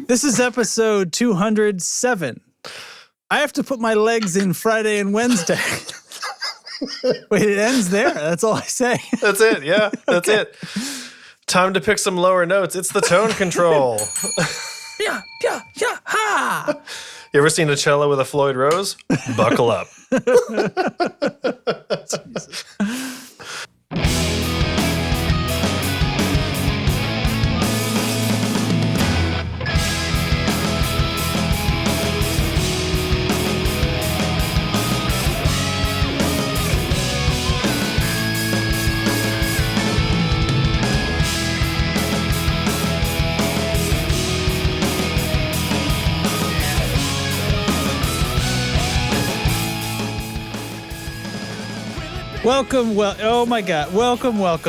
This is episode 207. I have to put my legs in Friday and Wednesday. Wait, it ends there? That's all I say. That's it, yeah. That's it. Time to pick some lower notes. It's the tone control. Yeah, ha! You ever seen a cello with a Floyd Rose? Buckle up. Jesus. Welcome.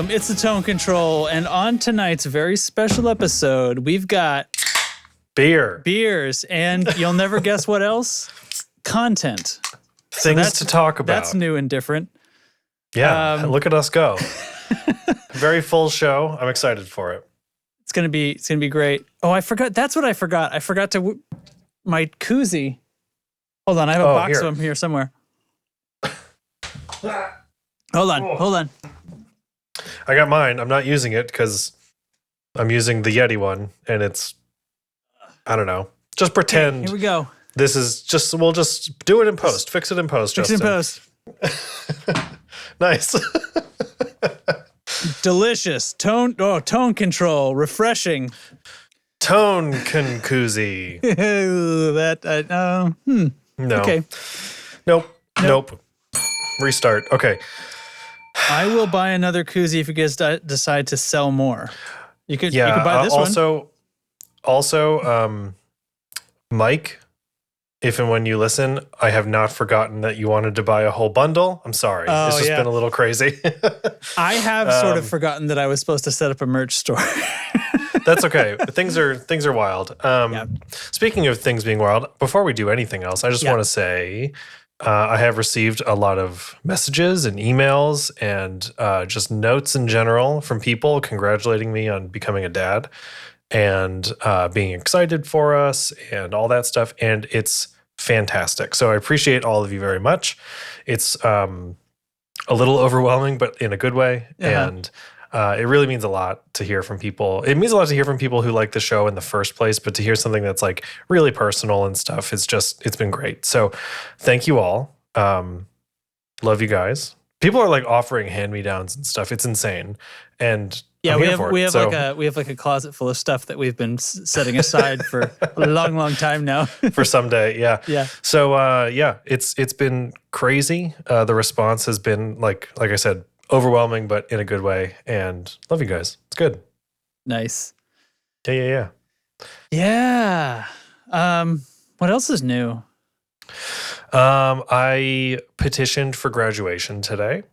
It's the Tone Control, and on tonight's very special episode, we've got beers, and you'll never guess what else? Content. Things to talk about. That's new and different. Yeah, look at us go. Very full show. I'm excited for it. It's gonna be great. Oh, I forgot. That's what I forgot. I forgot to my koozie. Hold on, I have a box of them here somewhere. Hold on. I got mine. I'm not using it because I'm using the Yeti one, and it's, I don't know. Just pretend. Here we go. This is just, we'll just do it in post. Fix it in post, Justin. Fix it in post. Nice. Delicious. Tone control. Refreshing. Tone koozie. No. Okay. Nope. Restart. Okay. I will buy another koozie if you guys decide to sell more. You could buy this one. Also, Mike, if and when you listen, I have not forgotten that you wanted to buy a whole bundle. I'm sorry. It's just been a little crazy. I have sort of forgotten that I was supposed to set up a merch store. That's okay. Things are wild. Speaking of things being wild, before we do anything else, I just want to say I have received a lot of messages and emails and just notes in general from people congratulating me on becoming a dad and being excited for us and all that stuff. And it's fantastic. So I appreciate all of you very much. It's a little overwhelming, but in a good way. Uh-huh. And it really means a lot to hear from people. It means a lot to hear from people who like the show in the first place, but to hear something that's like really personal and stuff, it's been great. So thank you all. Love you guys. People are like offering hand-me-downs and stuff. It's insane. And yeah, we have like a closet full of stuff that we've been setting aside for a long time now. For someday, yeah. Yeah. So it's been crazy. The response has been like I said, overwhelming, but in a good way. And love you guys. It's good. Nice. Yeah. What else is new? I petitioned for graduation today.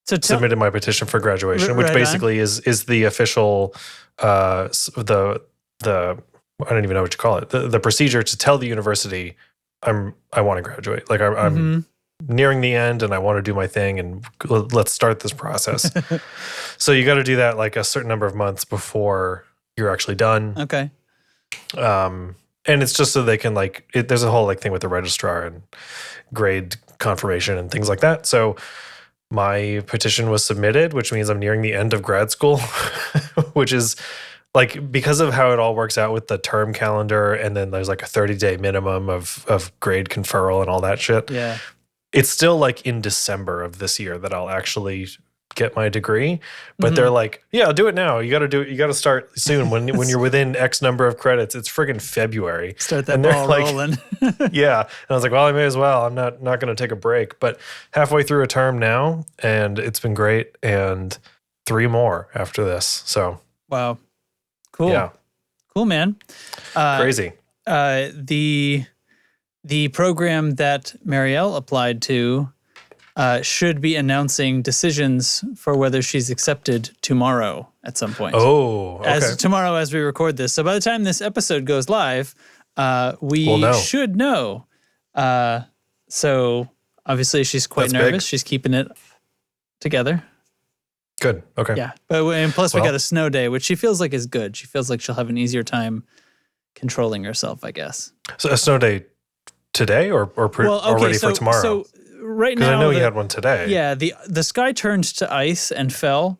Submitted my petition for graduation, which basically is the official the I don't even know what you call it. The procedure to tell the university I want to graduate. Like I'm nearing the end and I want to do my thing and let's start this process. So you got to do that like a certain number of months before you're actually done. Okay. And it's just so they can there's a whole thing with the registrar and grade confirmation and things like that. So my petition was submitted, which means I'm nearing the end of grad school, which is because of how it all works out with the term calendar. And then there's like a 30-day minimum of grade conferral and all that shit. Yeah. It's still in December of this year that I'll actually get my degree, but they're like, yeah, do it now. You got to do it. You got to start soon. When you're within X number of credits, it's friggin' February. Start that ball rolling. Yeah. And I was like, well, I may as well. I'm not going to take a break, but halfway through a term now and it's been great. And 3 more after this. So. Wow. Cool. Yeah. Cool, man. Crazy. The program that Marielle applied to should be announcing decisions for whether she's accepted tomorrow at some point. Oh, okay. Tomorrow as we record this. So by the time this episode goes live, we should know. So obviously she's quite nervous. Big. She's keeping it together. Good. Okay. Yeah. And plus we got a snow day, which she feels like is good. She feels like she'll have an easier time controlling herself, I guess. So a snow day today or already for tomorrow? So right now, because I know you had one today. Yeah, the sky turned to ice and fell.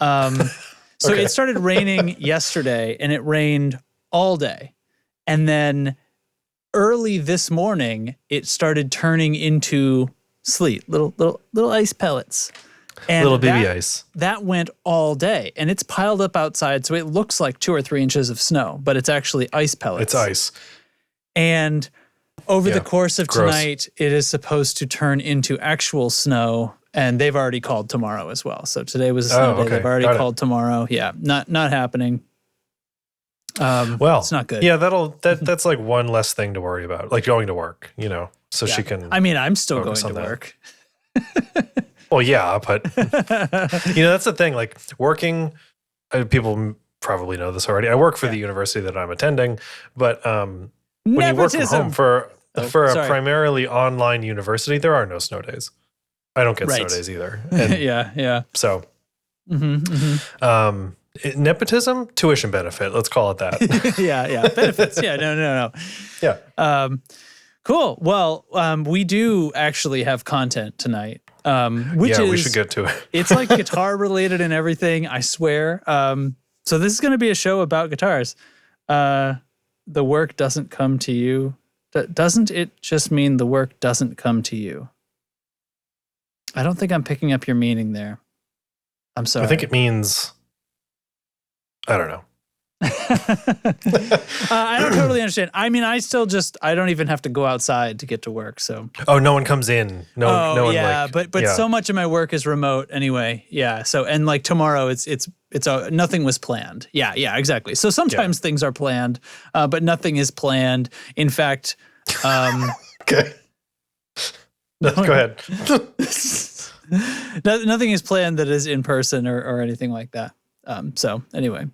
So it started raining yesterday, and it rained all day, and then early this morning it started turning into sleet, little ice pellets, and little BB ice. That went all day, and it's piled up outside, so it looks like 2 or 3 inches of snow, but it's actually ice pellets. It's ice. And over the course of tonight, it is supposed to turn into actual snow, and they've already called tomorrow as well. So today was a snow day. They've already called tomorrow. Yeah, not happening. It's not good. Yeah, that's like one less thing to worry about, like going to work, so she can. I mean, I'm still going to work. Well, yeah, but that's the thing. Like working, people probably know this already. I work for the university that I'm attending, but when you work from home for a primarily online university, there are no snow days. I don't get snow days either. And yeah. So, nepotism, tuition benefit. Let's call it that. yeah. Benefits. Yeah. No. Yeah. Cool. Well, we do actually have content tonight. We should get to it. It's like guitar related and everything, I swear. So this is going to be a show about guitars. The work doesn't come to you. Doesn't it just mean the work doesn't come to you? I don't think I'm picking up your meaning there. I'm sorry. I think it means, I don't know. I don't totally understand. I mean, I don't even have to go outside to get to work. So. Oh, no one comes in. No one. Yeah, but so much of my work is remote anyway. Yeah. So and like tomorrow, it's nothing was planned. Yeah, exactly. So sometimes things are planned, but nothing is planned. In fact, okay. No, go ahead. Nothing is planned that is in person or anything like that. So anyway.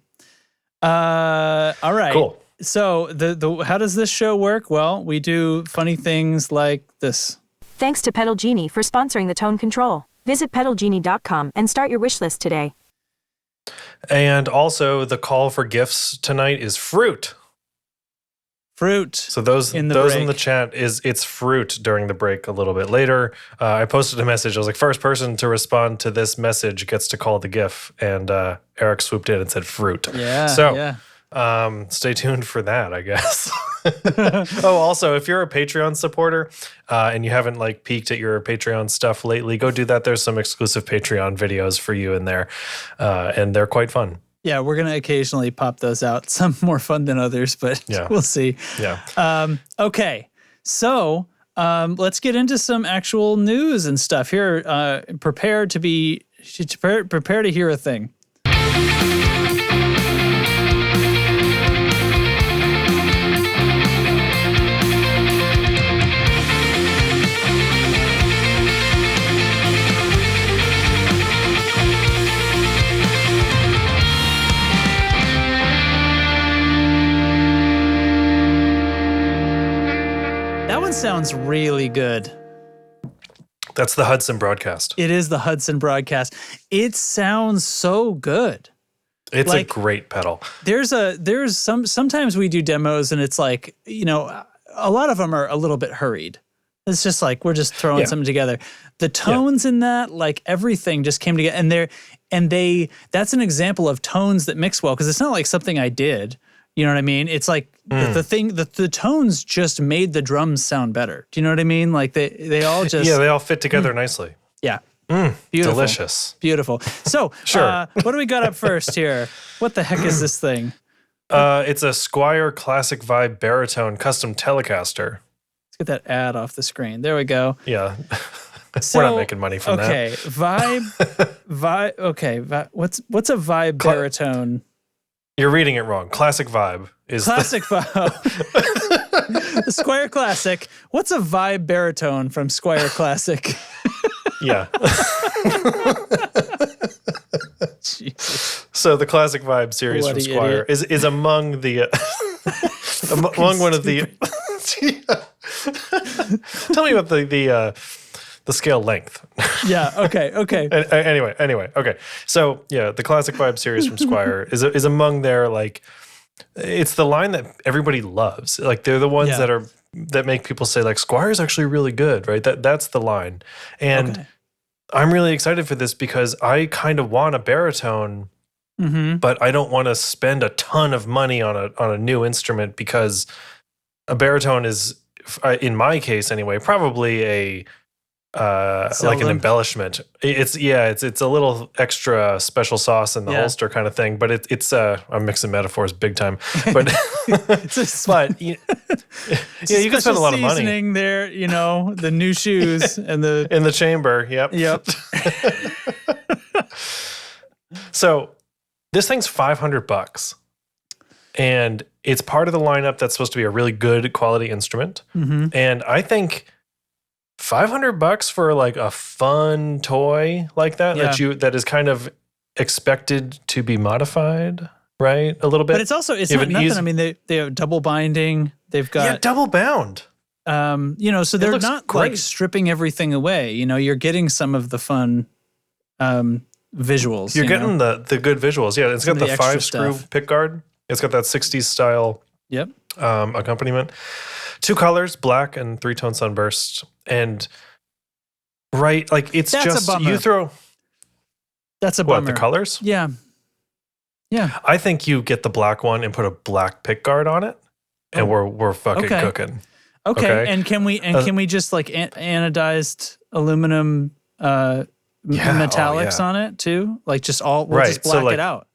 All right. Cool. So how does this show work? Well, we do funny things like this. Thanks to Pedal Genie for sponsoring the Tone Control. Visit pedalgenie.com and start your wish list today. And also the call for gifts tonight is fruit. Fruit. So those in the chat it's fruit during the break a little bit later. I posted a message. I was like, first person to respond to this message gets to call the GIF. And Eric swooped in and said fruit. Yeah. So stay tuned for that, I guess. Oh, also, if you're a Patreon supporter and you haven't peeked at your Patreon stuff lately, go do that. There's some exclusive Patreon videos for you in there, and they're quite fun. Yeah, we're going to occasionally pop those out. Some more fun than others, but we'll see. Yeah. Okay, so let's get into some actual news and stuff here. Prepare to hear a thing. Sounds really good. That's the Hudson broadcast. It is the Hudson broadcast. It sounds so good. It's a great pedal. Sometimes we do demos and it's like, a lot of them are a little bit hurried. It's just like we're just throwing something together. The tones in that, everything just came together, that's an example of tones that mix well because it's not like something I did. You know what I mean? It's like the tones just made the drums sound better. Do you know what I mean? Like they all just they all fit together nicely. Yeah, beautiful, delicious, beautiful. So sure. What do we got up first here? What the heck is this thing? It's a Squire Classic Vibe Baritone custom Telecaster. Let's get that ad off the screen. There we go. Yeah, we're not making money from that. Okay, vibe. Okay, what's a vibe baritone? You're reading it wrong. Classic Vibe is Vibe. The Squire Classic. What's a vibe baritone from Squire Classic? Yeah. Jesus. So the Classic Vibe series from Squire is among the among one of the. Tell me about the scale length. Yeah. Okay. Anyway. Okay. So yeah, the Classic Vibe series from Squire is among their like, it's the line that everybody loves. Like they're the ones that make people say like Squire is actually really good, right? That's the line. And I'm really excited for this because I kind of want a baritone, but I don't want to spend a ton of money on a new instrument because a baritone is, in my case anyway, probably a like an embellishment. It's a little extra special sauce in the holster kind of thing, but it's I'm mixing metaphors big time. But but you can spend a lot of money seasoning there. You know, the new shoes and the in the chamber. Yep. So this thing's $500, and it's part of the lineup that's supposed to be a really good quality instrument. And I think $500 for like a fun toy like that that is kind of expected to be modified, right? A little bit. But it's not nothing. I mean, they have double binding. They've got double bound. You know, so they're not like stripping everything away. You know, you're getting some of the fun visuals. You're getting the good visuals. Yeah, it's got the 5-screw pick guard. It's got that 60s style accompaniment. 2 colors, black and 3-tone sunburst. And like it's That's just a bummer. you throw. That's a bummer. What, the colors? Yeah. I think you get the black one and put a black pick guard on it, and we're fucking cooking. Okay. And can we just like anodized aluminum metallics on it too? Like just we'll just black it out.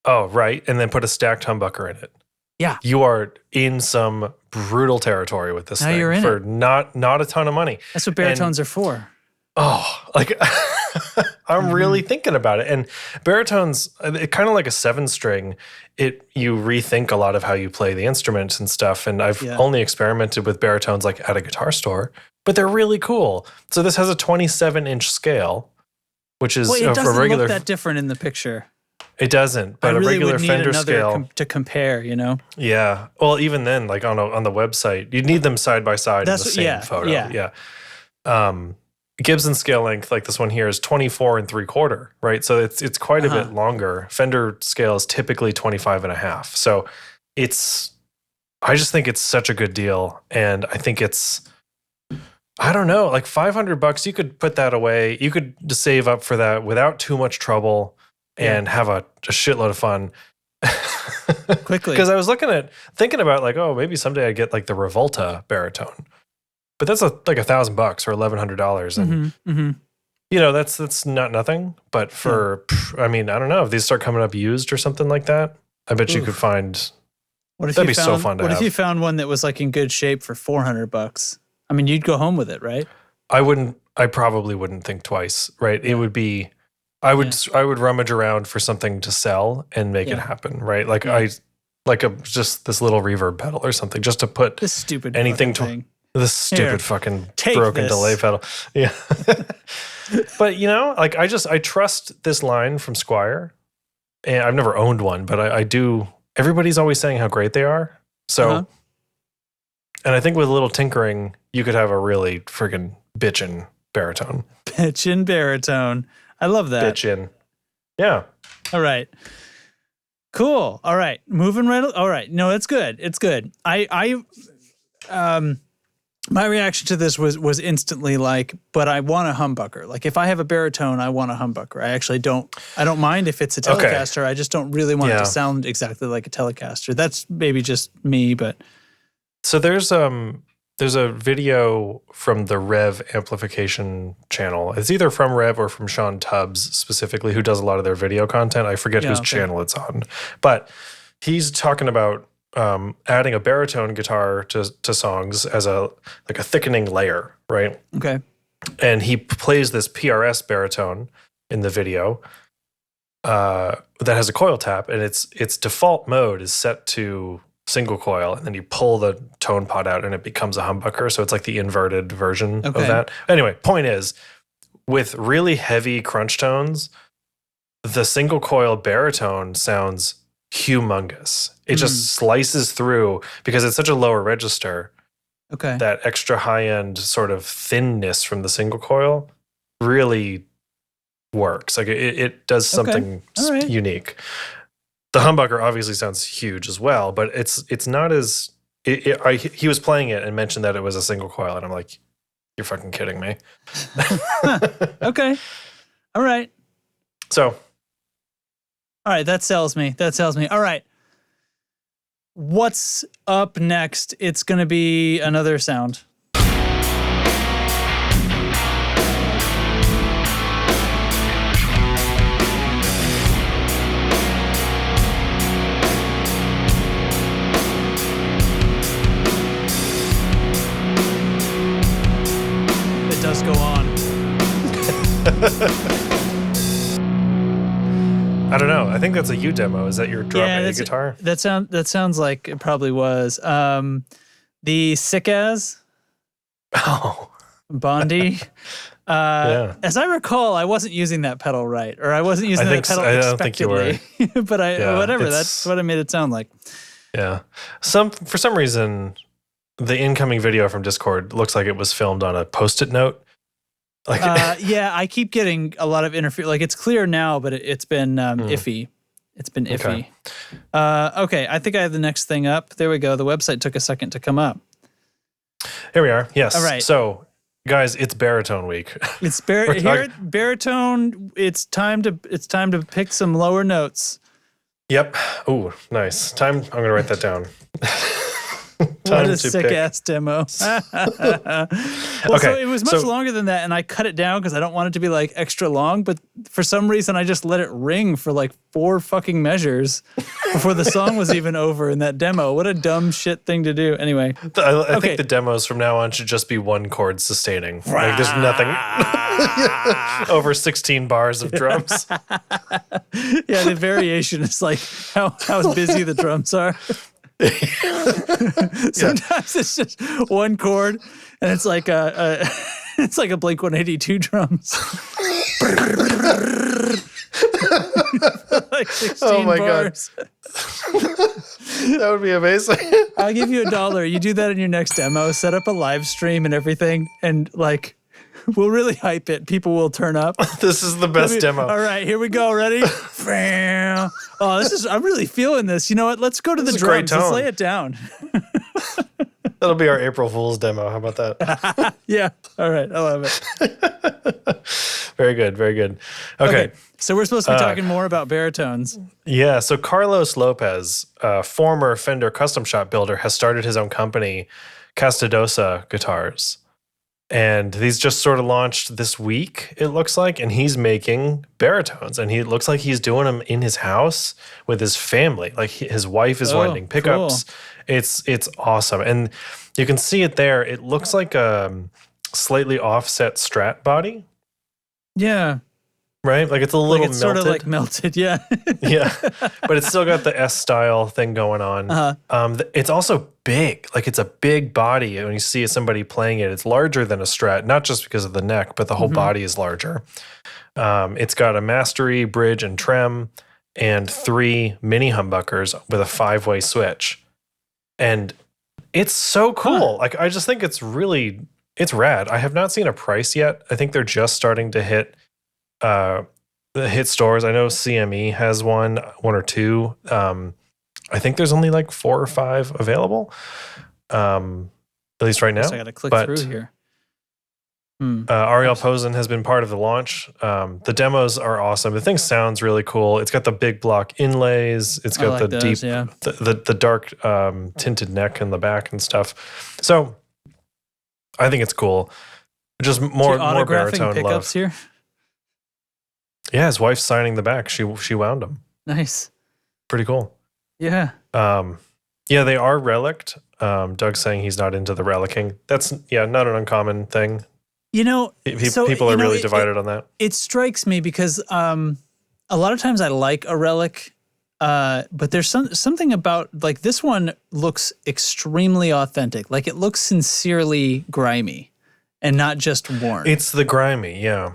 Oh, right. And then put a stacked humbucker in it. Yeah. You are in some brutal territory with this thing you're in for not a ton of money. That's what baritones are for. Oh, like I'm really thinking about it. And baritones, kind of like a 7-string, you rethink a lot of how you play the instruments and stuff. And I've only experimented with baritones like at a guitar store, but they're really cool. So this has a 27-inch scale, which is it doesn't a regular. Look that different in the picture. It doesn't, but I really a regular would need Fender scale to compare, you know. Yeah. Well, even then, like on the website, you'd need them side by side in the same photo. Yeah. Gibson scale length, like this one here, is 24 3/4, right? So it's quite a bit longer. Fender scale is typically 25.5. So I just think it's such a good deal, and I think I don't know, like $500, you could put that away. You could just save up for that without too much trouble. And have a shitload of fun quickly. Because I was thinking about like, oh, maybe someday I'd get like the Revolta baritone, but that's like $1,000 or $1,100, and you know that's not nothing. But for I mean, I don't know if these start coming up used or something like that. I bet you could find. That'd be so fun to have. What if you found one that was like in good shape for $400? I mean, you'd go home with it, right? I probably wouldn't think twice, right? It would be. I would rummage around for something to sell and make it happen, right? Like just this little reverb pedal or something, just to put this stupid anything thing. This stupid fucking broken delay pedal. Yeah. But you know, like I trust this line from Squire, and I've never owned one, but I do. Everybody's always saying how great they are. So, and I think with a little tinkering, you could have a really friggin' bitchin' baritone. Bitchin' baritone. I love that. Bitchin'. Yeah. All right. Cool. All right. Moving right. All right. No, it's good. It's good. My reaction to this was instantly like, but I want a humbucker. Like if I have a baritone, I want a humbucker. I don't mind if it's a Telecaster. I just don't really want it to sound exactly like a Telecaster. That's maybe just me, but. So there's a video from the Rev amplification channel. It's either from Rev or from Sean Tubbs specifically, who does a lot of their video content. I forget whose channel it's on, but he's talking about adding a baritone guitar to songs as a thickening layer, right? Okay. And he plays this PRS baritone in the video that has a coil tap, and its default mode is set to single coil, and then you pull the tone pot out and it becomes a humbucker. So it's like the inverted version of that. Anyway, point is, with really heavy crunch tones, the single coil baritone sounds humongous. It just slices through because it's such a lower register. Okay. that extra high-end sort of thinness from the single coil really works. Like it does something All right. unique. The humbucker obviously sounds huge as well, but it's not as he was playing it and mentioned that it was a single coil, and I'm like, you're fucking kidding me. Okay. All right. So, all right, that sells me. All right. What's up next? It's going to be another sound. It does go on. I don't know. I think that's a U demo. Is that your drop A guitar? That sounds like it probably was. The Sick As Bondi. As I recall, I wasn't using that pedal right, or I wasn't using that pedal expectedly. But whatever. That's what I made it sound like. Yeah. For some reason, the incoming video from Discord looks like it was filmed on a Post-it note. Like, yeah, I keep getting a lot of interference. Like, it's clear now, but it's been iffy. It's been iffy. Okay, I think I have the next thing up. There we go. The website took a second to come up. Here we are. Yes. All right. So, guys, it's Baritone week. It's here at Baritone. It's time to pick some lower notes. Yep. Oh, nice. I'm going to write that down. What a sick-ass demo. So it was much longer than that, and I cut it down because I don't want it to be, like, extra long, but for some reason I just let it ring for, like, 4 fucking measures before the song was even over in that demo. What a dumb shit thing to do. Anyway. I think the demos from now on should just be one chord sustaining. Like, there's nothing over 16 bars of drums. Yeah, the variation is, like, how busy the drums are. Sometimes it's just one chord, and it's like it's like a Blink 182 drums. Like 16 bars. God. That would be amazing. I'll give you $1. You do that in your next demo. Set up a live stream and everything, and like, we'll really hype it. People will turn up. This is the best demo. All right, here we go. Ready? I'm really feeling this. You know what? Let's go to the drums. Let's lay it down. That'll be our April Fool's demo. How about that? Yeah. All right. I love it. Very good. Very good. Okay. So we're supposed to be talking more about baritones. Yeah. So Carlos Lopez, former Fender custom shop builder, has started his own company, Castadosa Guitars. And these just sort of launched this week, it looks like, and he's making baritones. And he looks like he's doing them in his house with his family. Like his wife is winding pickups. Cool. It's awesome. And you can see it there. It looks like a slightly offset Strat body. Yeah. Right? Like it's a little melted. Sort of like melted, yeah. Yeah. But it's still got the S-style thing going on. Uh-huh. It's also big. Like it's a big body. When you see somebody playing it, it's larger than a Strat, not just because of the neck, but the whole body is larger. It's got a mastery, bridge, and trem, and 3 mini humbuckers with a 5-way switch. And it's so cool. Like I just think it's rad. I have not seen a price yet. I think they're just starting to hit the hit stores. I know CME has one or two. I think there's only like 4 or 5 available, at least right now. I got to click through here. Ariel Posen has been part of the launch. The demos are awesome. The thing sounds really cool. It's got the big block inlays. It's got the dark tinted neck in the back and stuff. So I think it's cool. Just more baritone pickups love. Here. Yeah, his wife's signing the back. She wound them. Nice. Pretty cool. Yeah. Yeah, they are relicked. Doug's saying he's not into the relicking. That's not an uncommon thing. You know, people are really divided on that. It strikes me because a lot of times I like a relic, but there's something about like this one looks extremely authentic. Like it looks sincerely grimy and not just worn. It's the grimy, yeah.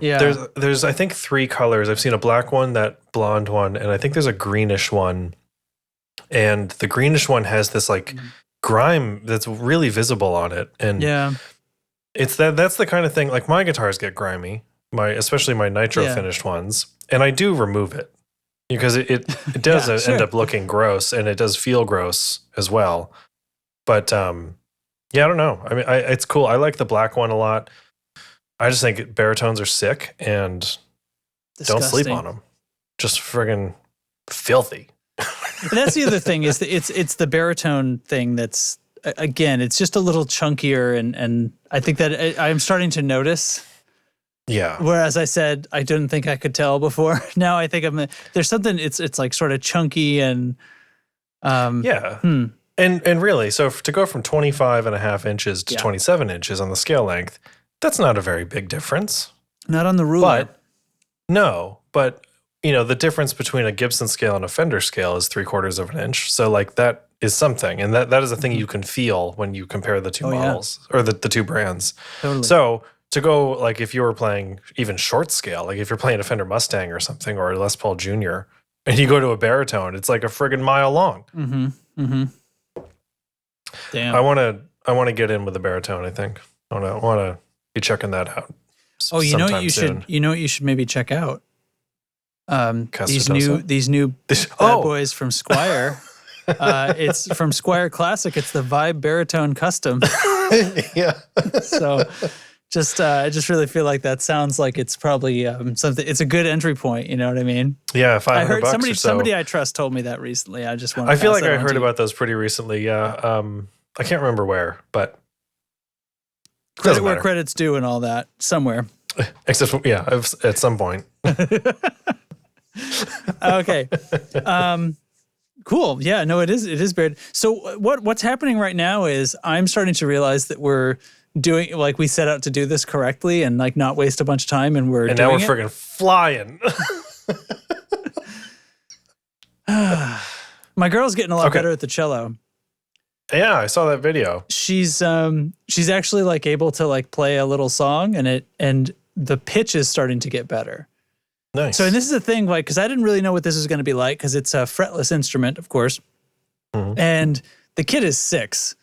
There's I think 3 colors. I've seen a black one, that blonde one, and I think there's a greenish one. And the greenish one has this like grime that's really visible on it. And it's that's the kind of thing, like my guitars get grimy, especially my nitro finished ones, and I do remove it because it does end up looking gross, and it does feel gross as well. But I don't know. I mean, it's cool. I like the black one a lot. I just think baritones are sick, and disgusting. Don't sleep on them. Just friggin' filthy. But that's the other thing is that it's the baritone thing that's, again, it's just a little chunkier, and I think that I'm starting to notice. Yeah. Whereas I said I didn't think I could tell before. Now I think there's something. It's like sort of chunky and. And really, so to go from 25.5 inches to 27 inches on the scale length, that's not a very big difference. Not on the ruler. But the difference between a Gibson scale and a Fender scale is 3/4 of an inch. So like that is something, and that is a thing you can feel when you compare the two models or the two brands. Totally. So to go, like, if you were playing even short scale, like if you're playing a Fender Mustang or something, or a Les Paul Jr., and you go to a baritone, it's like a friggin' mile long. Damn. I want to get in with the baritone. I think I want to be checking that out. Oh, you know what you should. You know what you should maybe check out. These new bad boys from Squire. It's from Squire Classic. It's the Vibe Baritone Custom. Yeah. So, I just really feel like that sounds like it's probably something. It's a good entry point. You know what I mean? Yeah, $500 I heard or so. somebody I trust told me that recently. I just want. I feel like I heard about those pretty recently. Yeah. I can't remember where, but credit where credit's due and all that somewhere. Except, at some point. Okay. Cool. Yeah, no, it is weird. So what's happening right now is I'm starting to realize that we're doing, like, we set out to do this correctly and like not waste a bunch of time, and we're now we're friggin' flying. My girl's getting a lot better at the cello. Yeah, I saw that video. She's actually like able to like play a little song, and the pitch is starting to get better. Nice. So, and this is the thing, like, because I didn't really know what this was going to be like, because it's a fretless instrument, of course, and the kid is 6,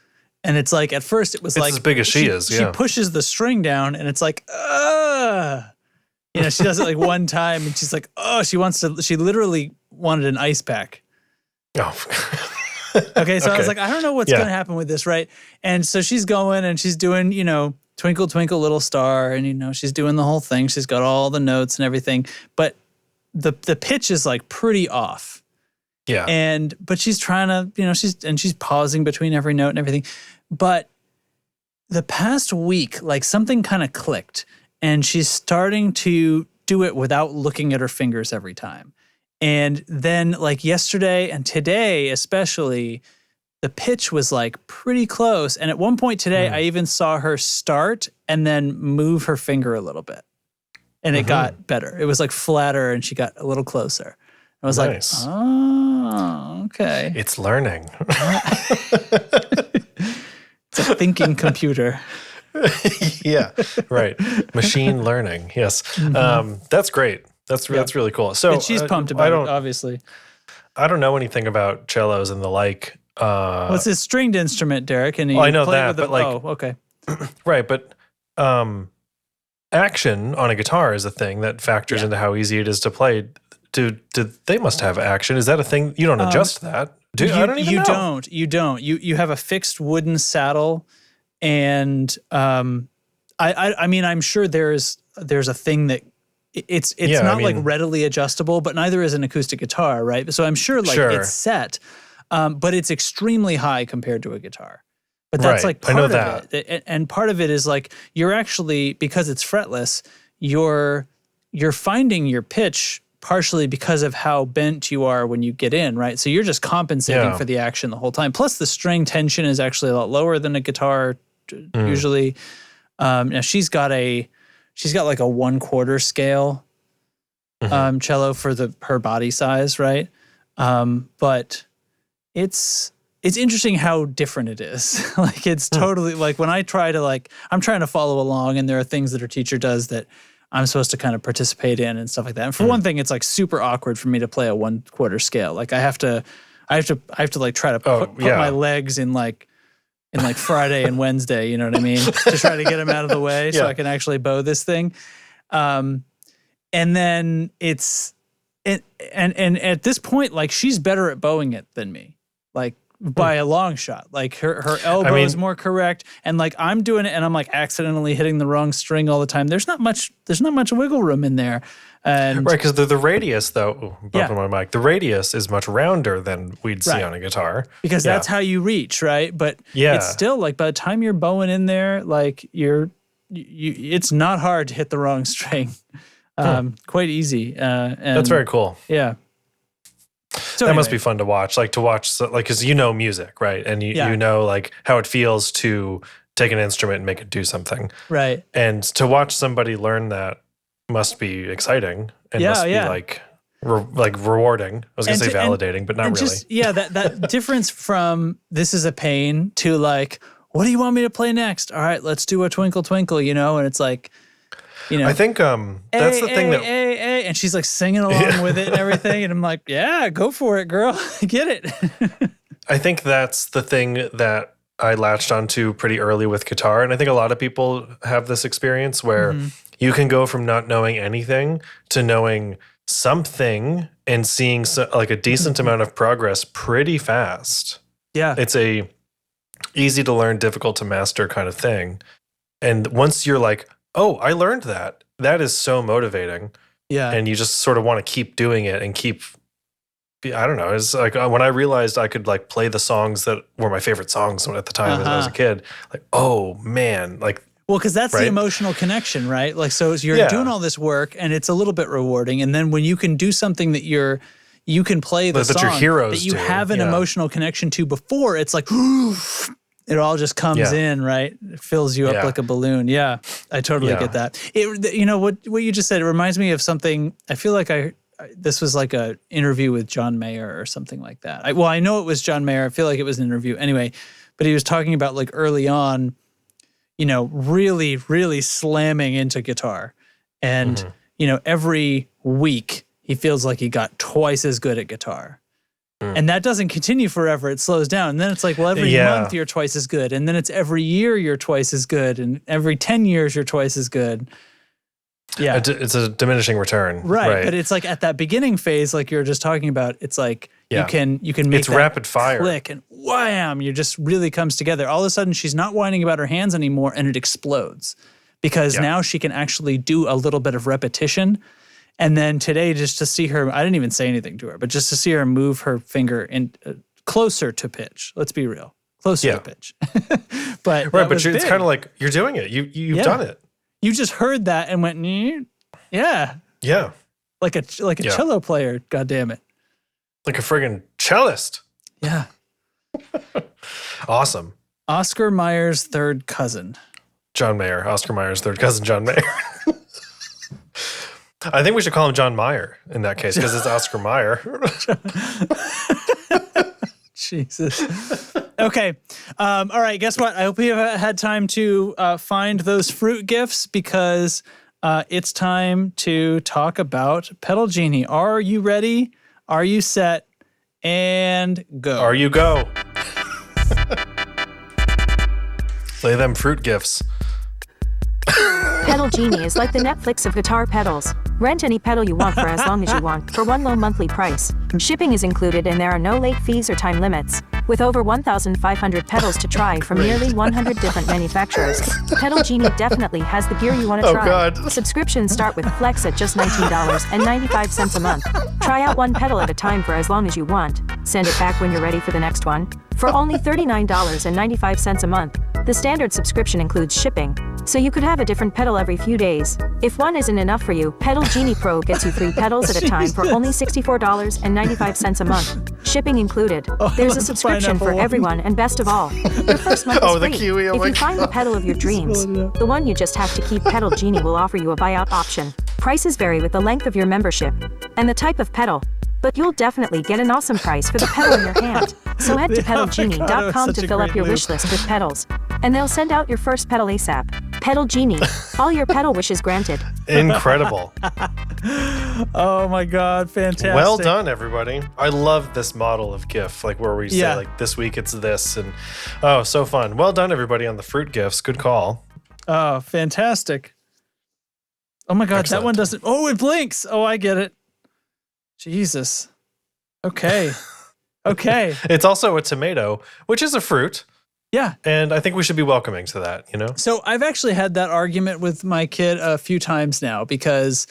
and it's like at first it was it's like as big as she is. She pushes the string down, and it's like, she does it like one time, and she's like, she literally wanted an ice pack. Oh. Okay, so I was like, I don't know what's going to happen with this, right? And so she's going and she's doing, Twinkle, Twinkle, Little Star, and, she's doing the whole thing. She's got all the notes and everything, but the pitch is like pretty off. Yeah. But she's trying to, she's pausing between every note and everything. But the past week, like, something kind of clicked, and she's starting to do it without looking at her fingers every time. And then, like, yesterday and today especially, the pitch was like pretty close. And at one point today, I even saw her start and then move her finger a little bit. And it got better. It was like flatter, and she got a little closer. I was like, oh, okay. It's learning. It's a thinking computer. Yeah, right. Machine learning. Yes. That's great. That's really cool. So and she's pumped about it, obviously. I don't know anything about cellos and the like. Well, it's a stringed instrument, Derek, and I know that, but okay. Right, but action on a guitar is a thing that factors into how easy it is to play. They must have action? Is that a thing? You don't adjust that. I don't even know. You don't. You have a fixed wooden saddle, and I mean, I'm sure there's a thing that it's not like readily adjustable, but neither is an acoustic guitar, right? So I'm sure it's set. But it's extremely high compared to a guitar. But that's like part of it. And part of it is like you're actually, because it's fretless, you're finding your pitch partially because of how bent you are when you get in, right? So you're just compensating for the action the whole time. Plus the string tension is actually a lot lower than a guitar usually. Now she's got like a 1/4 scale cello for her body size, right? But it's interesting how different it is. Like, it's totally like when I try to, like, I'm trying to follow along, and there are things that her teacher does that I'm supposed to kind of participate in and stuff like that. And for one thing, it's like super awkward for me to play a 1/4 scale. Like I have to like try to put my legs in like in like Friday and Wednesday, you know what I mean? To try to get them out of the way so I can actually bow this thing. And then and at this point, like she's better at bowing it than me, like by a long shot. Like her elbow is more correct, and like I'm doing it, and I'm like accidentally hitting the wrong string all the time. There's not much wiggle room in there. And right, because the radius, though, bumping my mic, the radius is much rounder than we'd see on a guitar. Because that's how you reach, right? But it's still like by the time you're bowing in there, like it's not hard to hit the wrong string. Quite easy. And that's very cool. Yeah. So that must be fun to watch. Like because you know music, right? And you know like how it feels to take an instrument and make it do something. Right. And to watch somebody learn that must be exciting and must be like rewarding. I was going to say validating, but not really. Just, that difference from this is a pain to like, what do you want me to play next? All right, let's do a Twinkle Twinkle, and it's like, I think that's the thing that and she's like singing along with it and everything, and I'm like, yeah, go for it, girl, get it. I think that's the thing that I latched onto pretty early with guitar, and I think a lot of people have this experience where you can go from not knowing anything to knowing something and seeing like a decent amount of progress pretty fast. Yeah, it's a easy to learn, difficult to master kind of thing, and once you're like, oh, I learned that. That is so motivating. Yeah. And you just sort of want to keep doing it and I don't know. It's like when I realized I could like play the songs that were my favorite songs at the time as I was a kid, like, oh man, like. Well, because that's the emotional connection, right? Like, so you're doing all this work and it's a little bit rewarding. And then when you can do something that you can play the song your heroes that you have an emotional connection to before, it's like, it all just comes in, right? It fills you up like a balloon. Yeah, I totally get that. What you just said, it reminds me of something. I feel like this was like a interview with John Mayer or something like that. I know it was John Mayer. I feel like it was an interview anyway, but he was talking about like early on, really, really slamming into guitar. And, every week he feels like he got twice as good at guitar. And that doesn't continue forever. It slows down. And then it's like, well, every month you're twice as good. And then it's every year you're twice as good. And every 10 years you're twice as good. Yeah. It's a diminishing return. Right. But it's like at that beginning phase, like you were just talking about, it's like you can make it's rapid fire. Click and wham, you just really comes together. All of a sudden she's not whining about her hands anymore and it explodes. Because now she can actually do a little bit of repetition. And then today, just to see her, I didn't even say anything to her, but just to see her move her finger in closer to pitch. Let's be real, closer to pitch. But it's kind of like you're doing it. You've done it. You just heard that and went, yeah, like a cello player. God damn it, like a friggin' cellist. Yeah, awesome. Oscar Mayer's third cousin. John Mayer. Oscar Mayer's third cousin, John Mayer. I think we should call him John Mayer in that case because it's Oscar Mayer. Jesus. Okay. All right. Guess what? I hope you have had time to find those fruit gifts because it's time to talk about Pedal Genie. Are you ready? Are you set? And go. Are you go? Play them fruit gifts. Pedal Genie is like the Netflix of guitar pedals. Rent any pedal you want for as long as you want for one low monthly price. Shipping is included and there are no late fees or time limits. With over 1,500 pedals to try from nearly 100 different manufacturers, Pedal Genie definitely has the gear you want to try. God. Subscriptions start with Flex at just $19.95 a month. Try out one pedal at a time for as long as you want. Send it back when you're ready for the next one. For only $39.95 a month, the standard subscription includes shipping, so you could have a different pedal every few days. If one isn't enough for you, Pedal Genie Pro gets you 3 pedals at a time for only $64.95 a month. Shipping included. There's a subscription for everyone, and best of all, your first month is free. Kiwi, if you find the pedal of your dreams, the one you just have to keep, Pedal Genie will offer you a buyout option. Prices vary with the length of your membership and the type of pedal, but you'll definitely get an awesome price for the pedal in your hand. So head to pedalgenie.com to fill up your wish list with pedals, and they'll send out your first pedal ASAP. Pedal Genie. All your pedal wishes granted. Incredible. Oh my God, fantastic. Well done, everybody. I love this model of GIF, like where we say like this week it's this, and oh, so fun. Well done, everybody, on the fruit GIFs. Good call. Oh, fantastic. Oh my God, Excellent. that one doesn't. Oh, it blinks. Oh, I get it. Jesus. Okay. Okay. It's also a tomato, which is a fruit. Yeah. And I think we should be welcoming to that, you know? So I've actually had that argument with my kid a few times now because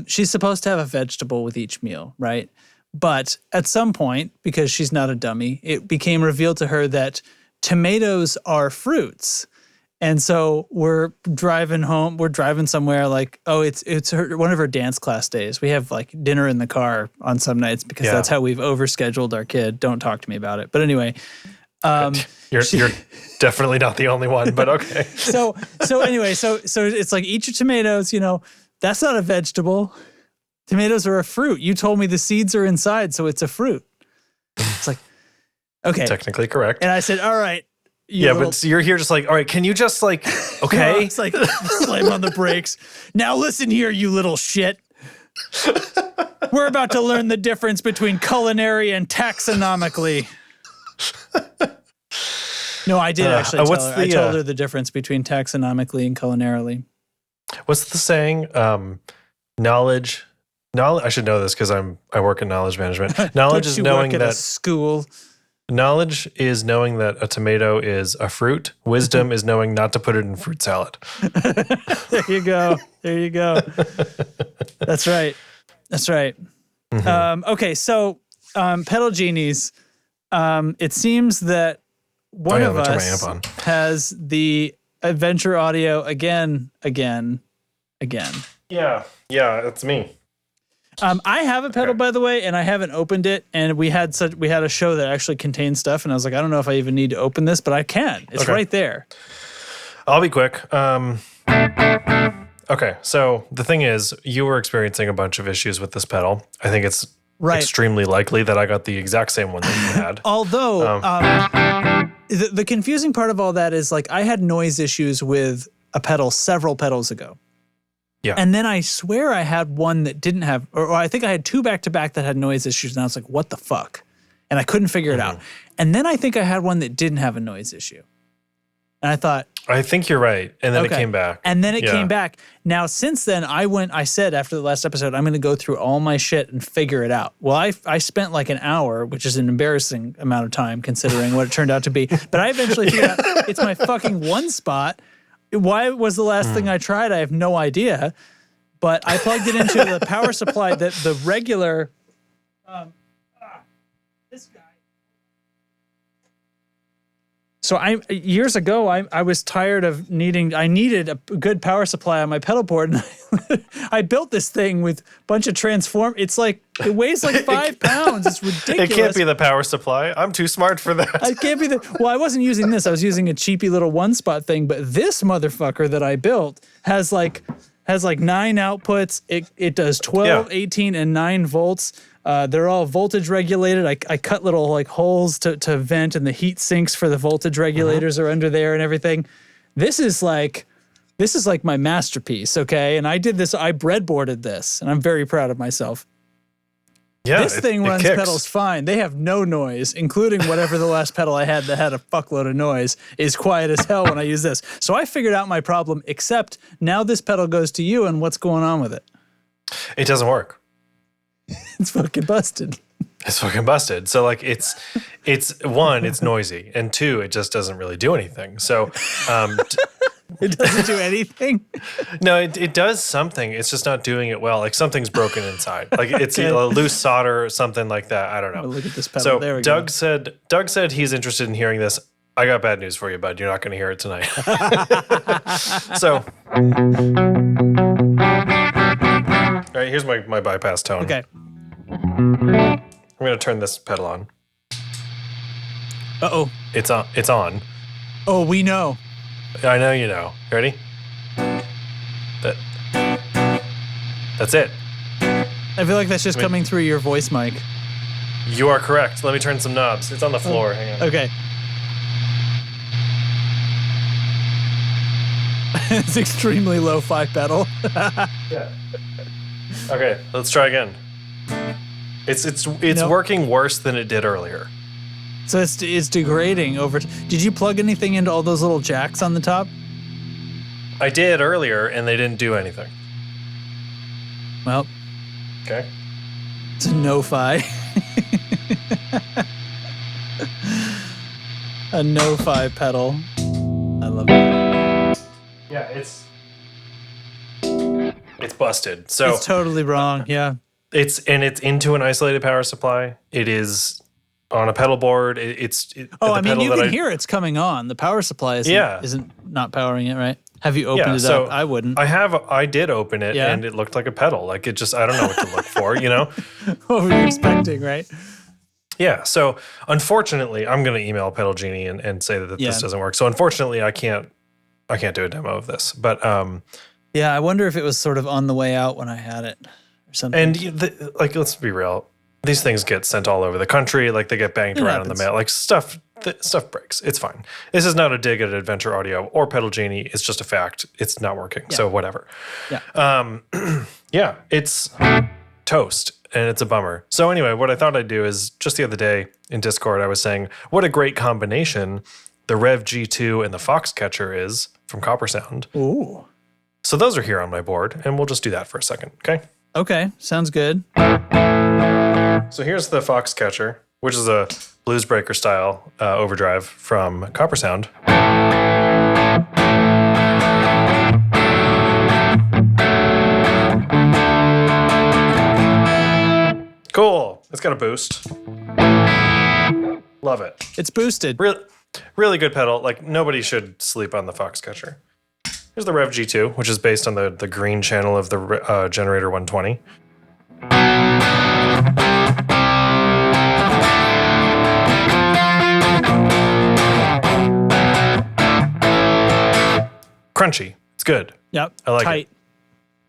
she's supposed to have a vegetable with each meal, right? But at some point, because she's not a dummy, it became revealed to her that tomatoes are fruits. And so we're driving home, we're driving somewhere like, oh, it's one of her dance class days. We have like dinner in the car on some nights because that's how we've overscheduled our kid. Don't talk to me about it. But anyway, you're definitely not the only one, but okay. So anyway, so it's like, eat your tomatoes, you know, that's not a vegetable. Tomatoes are a fruit. You told me the seeds are inside, so it's a fruit. It's like, okay. Technically correct. And I said, all right. But you're here just like, all right, can you just like, okay? It's like, slam on the brakes. Now listen here, you little shit. We're about to learn the difference between culinary and taxonomically. No, I did actually tell her. I told her the difference between taxonomically and culinarily. What's the saying? Knowledge. I should know this because I work in knowledge management. Knowledge is knowing that school. Knowledge is knowing that a tomato is a fruit. Wisdom is knowing not to put it in fruit salad. There you go. There you go. That's right. That's right. Mm-hmm. Okay, so pedal genies. It seems that one of us has the adventure audio again. Yeah, it's me. I have a pedal, by the way, and I haven't opened it. And we had a show that actually contained stuff, and I was like, I don't know if I even need to open this, but I can. It's right there. I'll be quick. Okay, so the thing is, you were experiencing a bunch of issues with this pedal. I think it's extremely likely that I got the exact same one that you had. Although, the confusing part of all that is, like, I had noise issues with a pedal several pedals ago. Yeah. And then I swear I had one that didn't have, or I think I had two back-to-back that had noise issues, and I was like, what the fuck? And I couldn't figure it out. And then I think I had one that didn't have a noise issue. And I thought, I think you're right. And then it came back. And then it came back. Now, since then, I said after the last episode, I'm going to go through all my shit and figure it out. Well, I spent like an hour, which is an embarrassing amount of time considering what it turned out to be. But I eventually figured out it's my fucking one spot. Why it was the last thing I tried, I have no idea. But I plugged it into the power supply that the regular... this guy... So years ago, I was tired of I needed a good power supply on my pedal board. And I built this thing with a bunch of it weighs like 5 pounds. It's ridiculous. It can't be the power supply. I'm too smart for that. It can't be I wasn't using this. I was using a cheapy little one-spot thing. But this motherfucker that I built has like 9 outputs. It does 12, 18, and 9 volts. They're all voltage regulated. I cut little like holes to vent, and the heat sinks for the voltage regulators are under there and everything. This is like my masterpiece, okay? And I did this, I breadboarded this, and I'm very proud of myself. Yeah, this thing runs pedals fine. They have no noise, including whatever the last pedal I had that had a fuckload of noise is quiet as hell when I use this. So I figured out my problem, except now this pedal goes to you, and what's going on with it? It doesn't work. It's fucking busted. It's fucking busted. So like it's one, it's noisy, and two, it just doesn't really do anything. So it doesn't do anything? No, it does something. It's just not doing it well. Like something's broken inside. Like it's a loose solder or something like that. I don't know. Oh, look at this pedal. So there we Doug go. Doug said he's interested in hearing this. I got bad news for you, bud. You're not going to hear it tonight. So, all right, here's my bypass tone. Okay. I'm going to turn this pedal on. Uh-oh. It's on. It's on. Oh, we know. I know you know. You ready? That's it. I feel like that's just coming through your voice mic. You are correct. Let me turn some knobs. It's on the floor. Hang on. Okay. It's extremely lo-fi pedal. Yeah. Okay, let's try again. It's Nope. working worse than it did earlier. So it's degrading over. Did you plug anything into all those little jacks on the top? I did earlier, and they didn't do anything. Well, Okay. it's a no-fi. A no-fi pedal. I love that. Yeah, it's busted. So It's totally wrong. Yeah. it's into an isolated power supply. It is on a pedal board. Oh, I mean, you can hear it's coming on. The power supply isn't not powering it, right? Have you opened it up? I wouldn't. I did open it, Yeah? and it looked like a pedal. Like it just, I don't know what to look for, you know? What were you expecting, right? Yeah. So unfortunately, I'm going to email Pedal Genie and say that this doesn't work. So unfortunately, I can't do a demo of this. But yeah, I wonder if it was sort of on the way out when I had it or something. and let's be real. These things get sent all over the country. Like they get banged around in the mail. Like stuff breaks. It's fine. This is not a dig at Adventure Audio or Pedal Genie. It's just a fact. It's not working. Yeah. So whatever. Yeah. Yeah, it's toast and it's a bummer. So anyway, what I thought I'd do is just the other day in Discord, I was saying what a great combination the Rev G2 and the Foxcatcher is from Copper Sound. Ooh. So those are here on my board, and we'll just do that for a second, okay? Okay, sounds good. So here's the Foxcatcher, which is a Bluesbreaker style overdrive from Copper Sound. Cool. It's got a boost. Love it. It's boosted. Really good pedal. Like nobody should sleep on the Foxcatcher. Here's the Rev G2, which is based on the green channel of the Generator 120. Crunchy. It's good. Yep. I like Tight. it.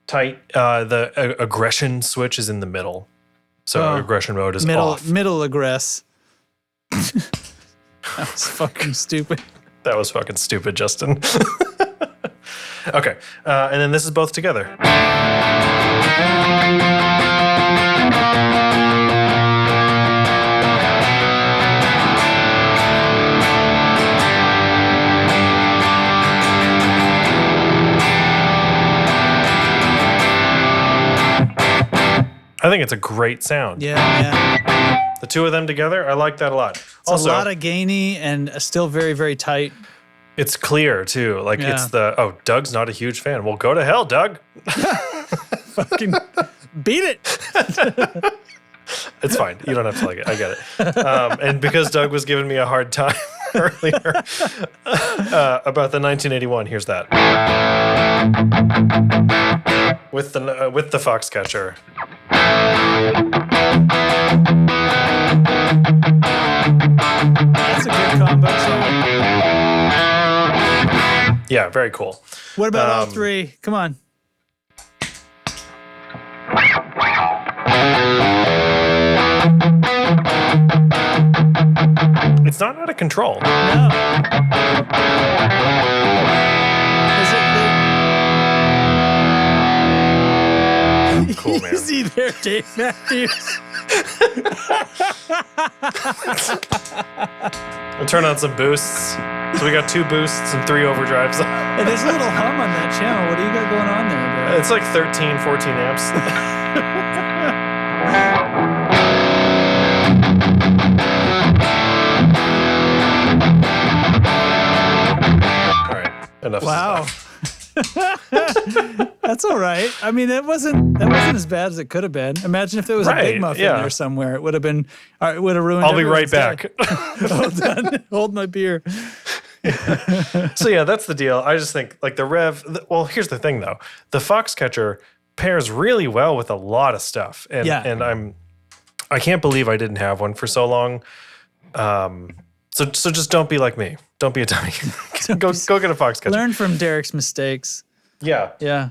Tight. The aggression switch is in the middle. So aggression mode is off. Middle aggress. That was fucking stupid. That was fucking stupid, Justin. Okay. And then this is both together. I think it's a great sound. Yeah. The two of them together, I like that a lot. It's Also, a lot of gainy and still very, very tight. it's clear too. Like it's Doug's not a huge fan. Well, go to hell, Doug. Fucking beat it. It's fine. You don't have to like it. I get it. And because Doug was giving me a hard time earlier about the 1981, here's that. With the Foxcatcher. That's a good combo song. Yeah, very cool. What about all three? Come on. It's not out of control. No. Is it Cool, man. easy there, Dave Matthews? We'll turn on some boosts. So we got 2 boosts and 3 overdrives. Hey, there's a little hum on that channel. What do you got going on there, bro? It's like 13, 14 amps. All right, enough. Wow. That's all right. I mean, that wasn't as bad as it could have been. Imagine if there was a Right, Big Muff in yeah. there somewhere. It would have been. It would have ruined. I'll be right everyone's back. day. Hold on. Hold my beer. So yeah, that's the deal. I just think like the Rev. Well, here's the thing though. The Foxcatcher pairs really well with a lot of stuff, and I can't believe I didn't have one for so long. So just don't be like me. Don't be a dummy. go get a Foxcatcher. Learn from Derek's mistakes. Yeah. Yeah.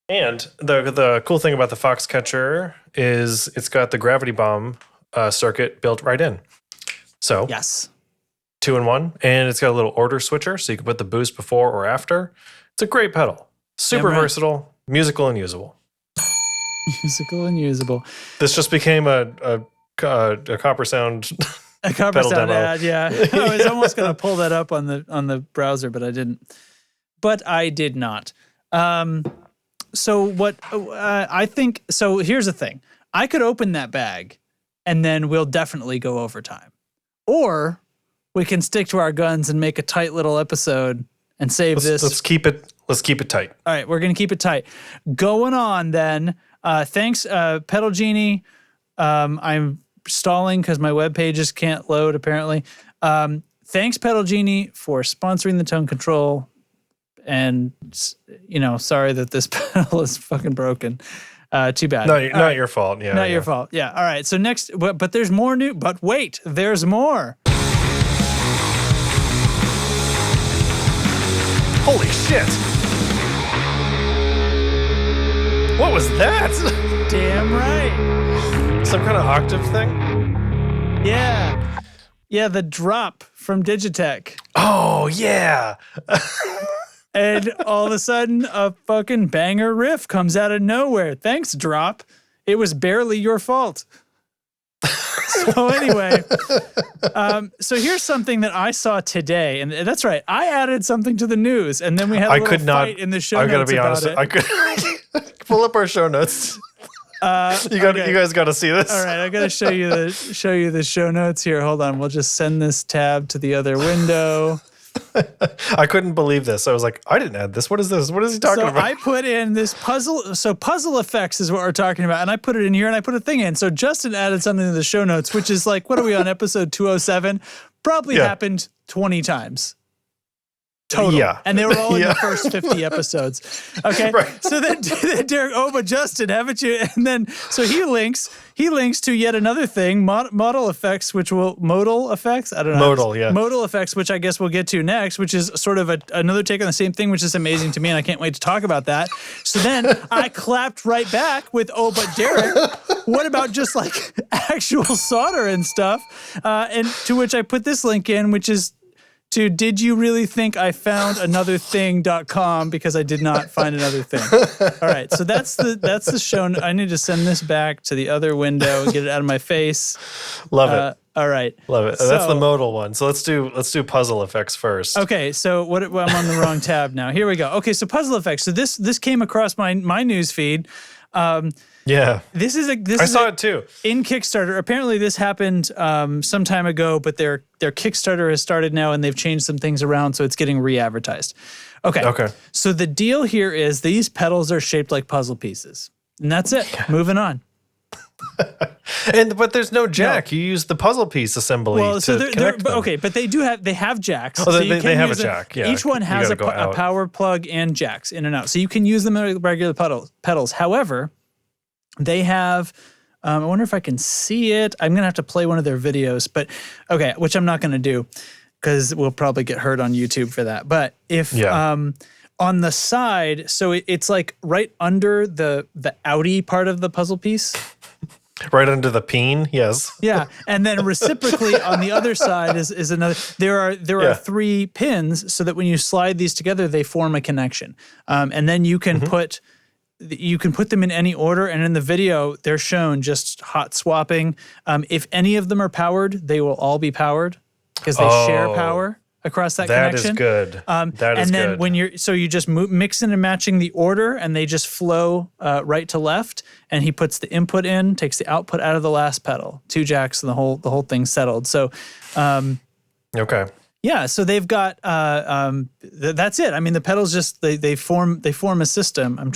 And the cool thing about the Foxcatcher is it's got the gravity bomb circuit built right in. So Yes. 2-in-1, and it's got a little order switcher, so you can put the boost before or after. It's a great pedal. Super versatile, musical and usable. Musical and usable. This just became a Copper Sound a Copper Sound ad, yeah. I was almost going to pull that up on the browser, but I didn't. But I did not. So what I think, so here's the thing. I could open that bag and then we'll definitely go overtime. Or we can stick to our guns and make a tight little episode and save this. Let's keep it tight. All right, we're going to keep it tight. Going on then. Thanks, Pedal Genie. I'm stalling because my web pages can't load apparently. Thanks, Pedal Genie, for sponsoring the Tone Control. And, sorry that this pedal is fucking broken. Too bad. Not your fault. Yeah. Not your fault. Yeah. All right. So next, but there's more new. But wait, there's more. Holy shit! What was that? Damn right. Some kind of octave thing? Yeah. Yeah, the drop from Digitech. Oh, yeah. And all of a sudden, a fucking banger riff comes out of nowhere. Thanks, drop. It was barely your fault. So anyway, so here's something that I saw today, and that's right. I added something to the news, and then we had a little fight in the show notes. I gotta be honest. I could pull up our show notes. You guys got to see this. All right, I got to show you the show notes here. Hold on, we'll just send this tab to the other window. I couldn't believe this. I was like, I didn't add this. What is this? What is he talking about? I put in this puzzle. So puzzle effects is what we're talking about. And I put it in here and I put a thing in. So Justin added something to the show notes, which is like, what are we on, episode 207? Probably happened 20 times. Total. Yeah. And they were all in the first 50 episodes. Okay. Right. So then Derek, but Justin, haven't you? And then, so he links to yet another thing, Modal Effects, Modal Effects? I don't know. Modal Effects, which I guess we'll get to next, which is sort of another take on the same thing, which is amazing to me, and I can't wait to talk about that. So then I clapped right back with, but Derek, what about just like actual solder and stuff? And to which I put this link in, which is to did you really think I found another thing.com, because I did not find another thing. All right, so that's the show. I need to send this back to the other window and get it out of my face. Love it. All right. Love it. So, that's the modal one. So let's do puzzle effects first. Okay, so I'm on the wrong tab now. Here we go. Okay, so puzzle effects. So this came across my news feed. Yeah. I saw it too. In Kickstarter. Apparently this happened some time ago, but their Kickstarter has started now and they've changed some things around, so it's getting re-advertised. Okay. So the deal here is these pedals are shaped like puzzle pieces. And that's it. Moving on. But there's no jack. You use the puzzle piece assembly to connect them. Okay, but they have jacks. Oh, so they have a jack. Yeah. Each one has a power plug and jacks in and out. So you can use them as regular pedals. However, they have, I wonder if I can see it. I'm going to have to play one of their videos, but okay, which I'm not going to do because we'll probably get hurt on YouTube for that. But if on the side, so it's like right under the outie part of the puzzle piece. Right under the peen, yes. Yeah, and then reciprocally on the other side is another. There are 3 pins, so that when you slide these together, they form a connection. And then you can put them in any order. And in the video, they're shown just hot swapping. If any of them are powered, they will all be powered because they share power across that connection. That is good. And then when you just mixing and matching the order, and they just flow right to left. And he puts the input in, takes the output out of the last pedal, 2 jacks, and the whole thing's settled. So, okay. Yeah, so they've got that's it. I mean, the pedals just they form a system.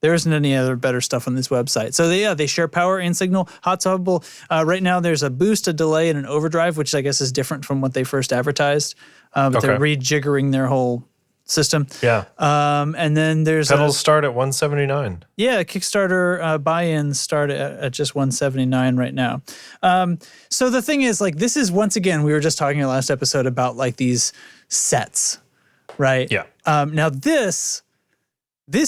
There isn't any other better stuff on this website. So they share power and signal, hot swappable. Right now there's a boost, a delay, and an overdrive, which I guess is different from what they first advertised. But they're rejiggering their whole system. Yeah. And then there's pedals start at $179. Yeah, Kickstarter buy-ins start at just $179 right now. So the thing is, like, this is, once again, we were just talking in the last episode about like these sets, right? Yeah. Now this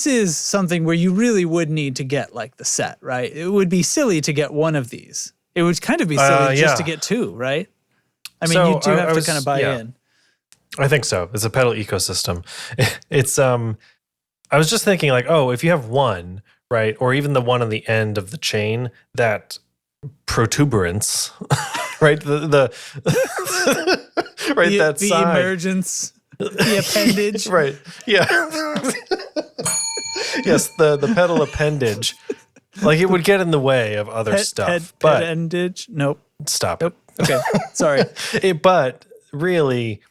is something where you really would need to get like the set, right? It would be silly to get one of these. It would kind of be silly just to get 2, right? I mean, So you do have I to was- kind of buy yeah. in. I think so. It's a pedal ecosystem. It's I was just thinking like, oh, if you have one, right, or even the one on the end of the chain, that protuberance, right? The right, that The side. emergence, the appendage. Right. Yeah. Yes, the pedal appendage. Like it would get in the way of other stuff. But Appendage. Nope. stop Nope. Okay. Sorry. But really,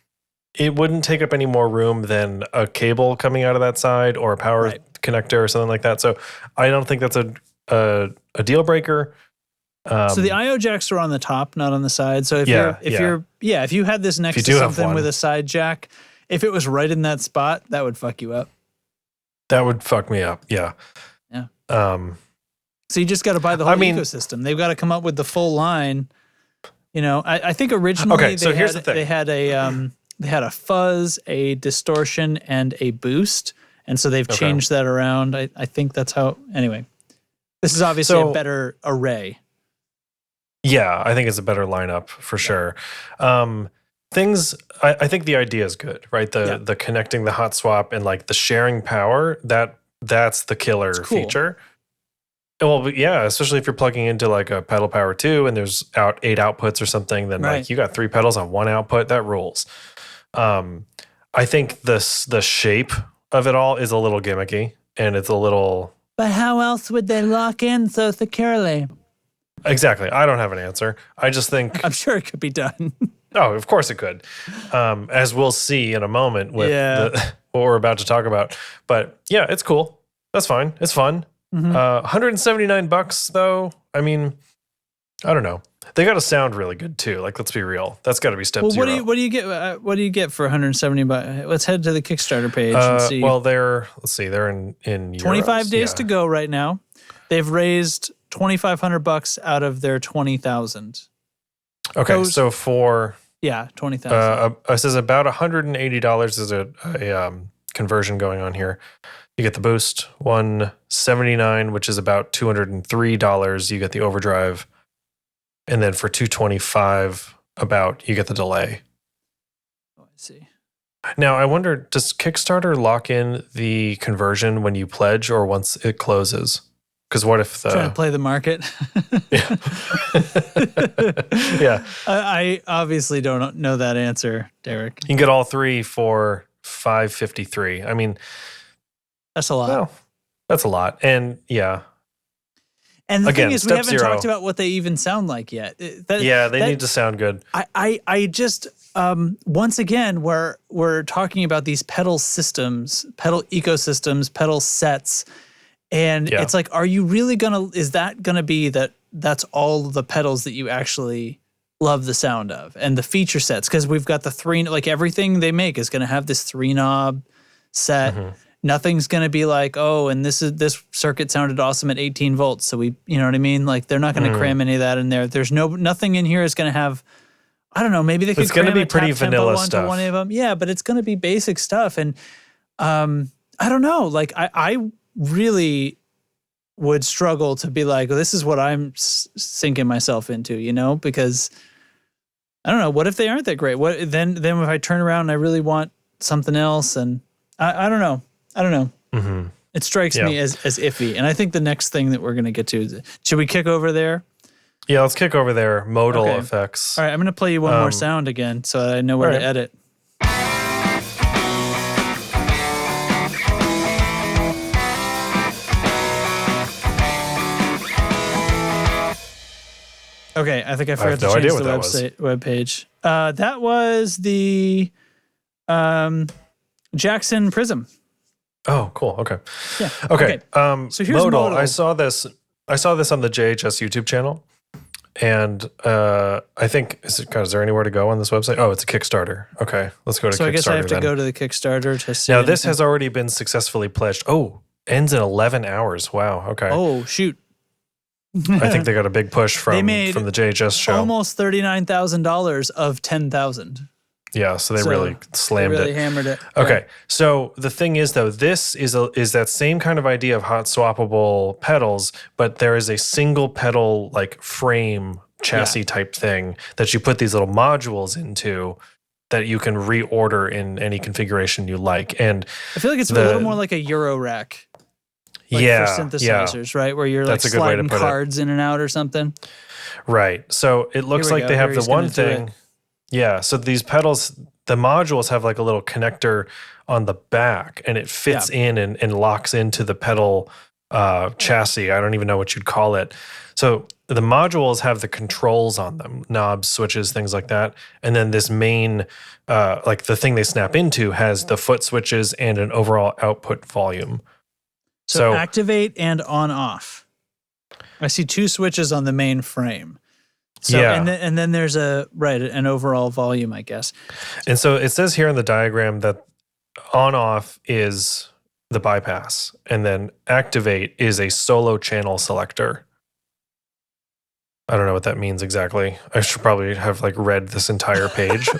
it wouldn't take up any more room than a cable coming out of that side or a power Right. connector or something like that. So I don't think that's a deal breaker. So the IO jacks are on the top, not on the side. So if you had this next you to do have something one. with a side jack, if it was right in that spot, that would fuck you up. That would fuck me up. Yeah. Yeah. Um, So you just got to buy the whole I mean- ecosystem. They've got to come up with the full line. You know, I think originally Okay, so here's the thing. they had a fuzz, a distortion, and a boost, and so they've changed that around. I think that's how. Anyway, this is obviously a better array. Yeah, I think it's a better lineup for sure. I think the idea is good, right? The connecting the hot swap and like the sharing power, that's the killer cool. feature. Well, but yeah, especially if you're plugging into like a pedal power 2 and there's 8 outputs or something, then like you got 3 pedals on 1 output, that rules. I think the shape of it all is a little gimmicky and it's a little. But how else would they lock in so securely? Exactly. I don't have an answer. I just think. I'm sure it could be done. Oh, of course it could. As we'll see in a moment with what we're about to talk about. But yeah, it's cool. That's fine. It's fun. $179 though. I mean, I don't know. They got to sound really good too. Like, let's be real. That's got to be step zero. What do you get? What do you get for 170 bucks? Let's head to the Kickstarter page and see. Well, they're in 25 euros. days to go right now. They've raised $2,500 out of their 20,000. Okay, so for 20,000. it says about $180 is a conversion going on here. You get the boost, $179, which is about $203. You get the overdrive, and then for $225, you get the delay. Oh, I see. Now, I wonder, does Kickstarter lock in the conversion when you pledge or once it closes? Because what if trying to play the market? Yeah. I obviously don't know that answer, Derek. You can get all 3 for $553. I mean, that's a lot. Well, that's a lot. And yeah. And the Again, thing is, we step haven't zero. talked about what they even sound like yet. They need to sound good. I just once again we're talking about these pedal systems, pedal ecosystems, pedal sets. And it's like, are you really is that gonna be that's all the pedals that you actually love the sound of and the feature sets? Because we've got the 3, like everything they make is gonna have this 3 knob set. Mm-hmm. Nothing's gonna be like, oh, and this circuit sounded awesome at 18 volts. So you know what I mean? Like they're not gonna cram any of that in there. There's nothing in here is gonna have, I don't know, maybe they could It's gonna cram be a pretty tap tempo vanilla onto stuff. one of them. Yeah, but it's gonna be basic stuff. And I don't know, like I really would struggle to be like, well, this is what I'm sinking myself into, you know, because I don't know, what if they aren't that great? What then if I turn around and I really want something else, and I don't know. Mm-hmm. It strikes me as iffy. And I think the next thing that we're going to get to is, should we kick over there? Yeah, let's kick over there. Modal effects. All right, I'm going to play you one more sound again so that I know where to edit. Okay, I think I forgot to change the web page. That was the Jackson Prism. Oh, cool. Okay. Yeah. Okay. So here's Modal. I saw this on the JHS YouTube channel, and I think is there anywhere to go on this website? Oh, it's a Kickstarter. Okay, let's go to Kickstarter. So I guess I have to go to the Kickstarter to see. Now this has already been successfully pledged. Oh, ends in 11 hours. Wow. Okay. Oh shoot. I think they got a big push from the JHS show. Almost $39,000 of 10,000. Yeah, so they really slammed they really it. hammered it. Okay, Right. so the thing is though, this is that same kind of idea of hot swappable pedals, but there is a single pedal like frame chassis type thing that you put these little modules into that you can reorder in any configuration you like. And I feel like it's a little more like a Euro rack. For synthesizers, right? Where you're That's like a good way to sliding put cards in and out or something. Right. So it looks like they have the one thing. Yeah. So these pedals, the modules have like a little connector on the back, and it fits in and locks into the pedal chassis. I don't even know what you'd call it. So the modules have the controls on them, knobs, switches, things like that. And then this main, like the thing they snap into has the foot switches and an overall output volume. So activate and on off. I see 2 switches on the main frame. So, and then there's an overall volume, I guess. And so it says here in the diagram that on off is the bypass, and then activate is a solo channel selector. I don't know what that means exactly. I should probably have like read this entire page,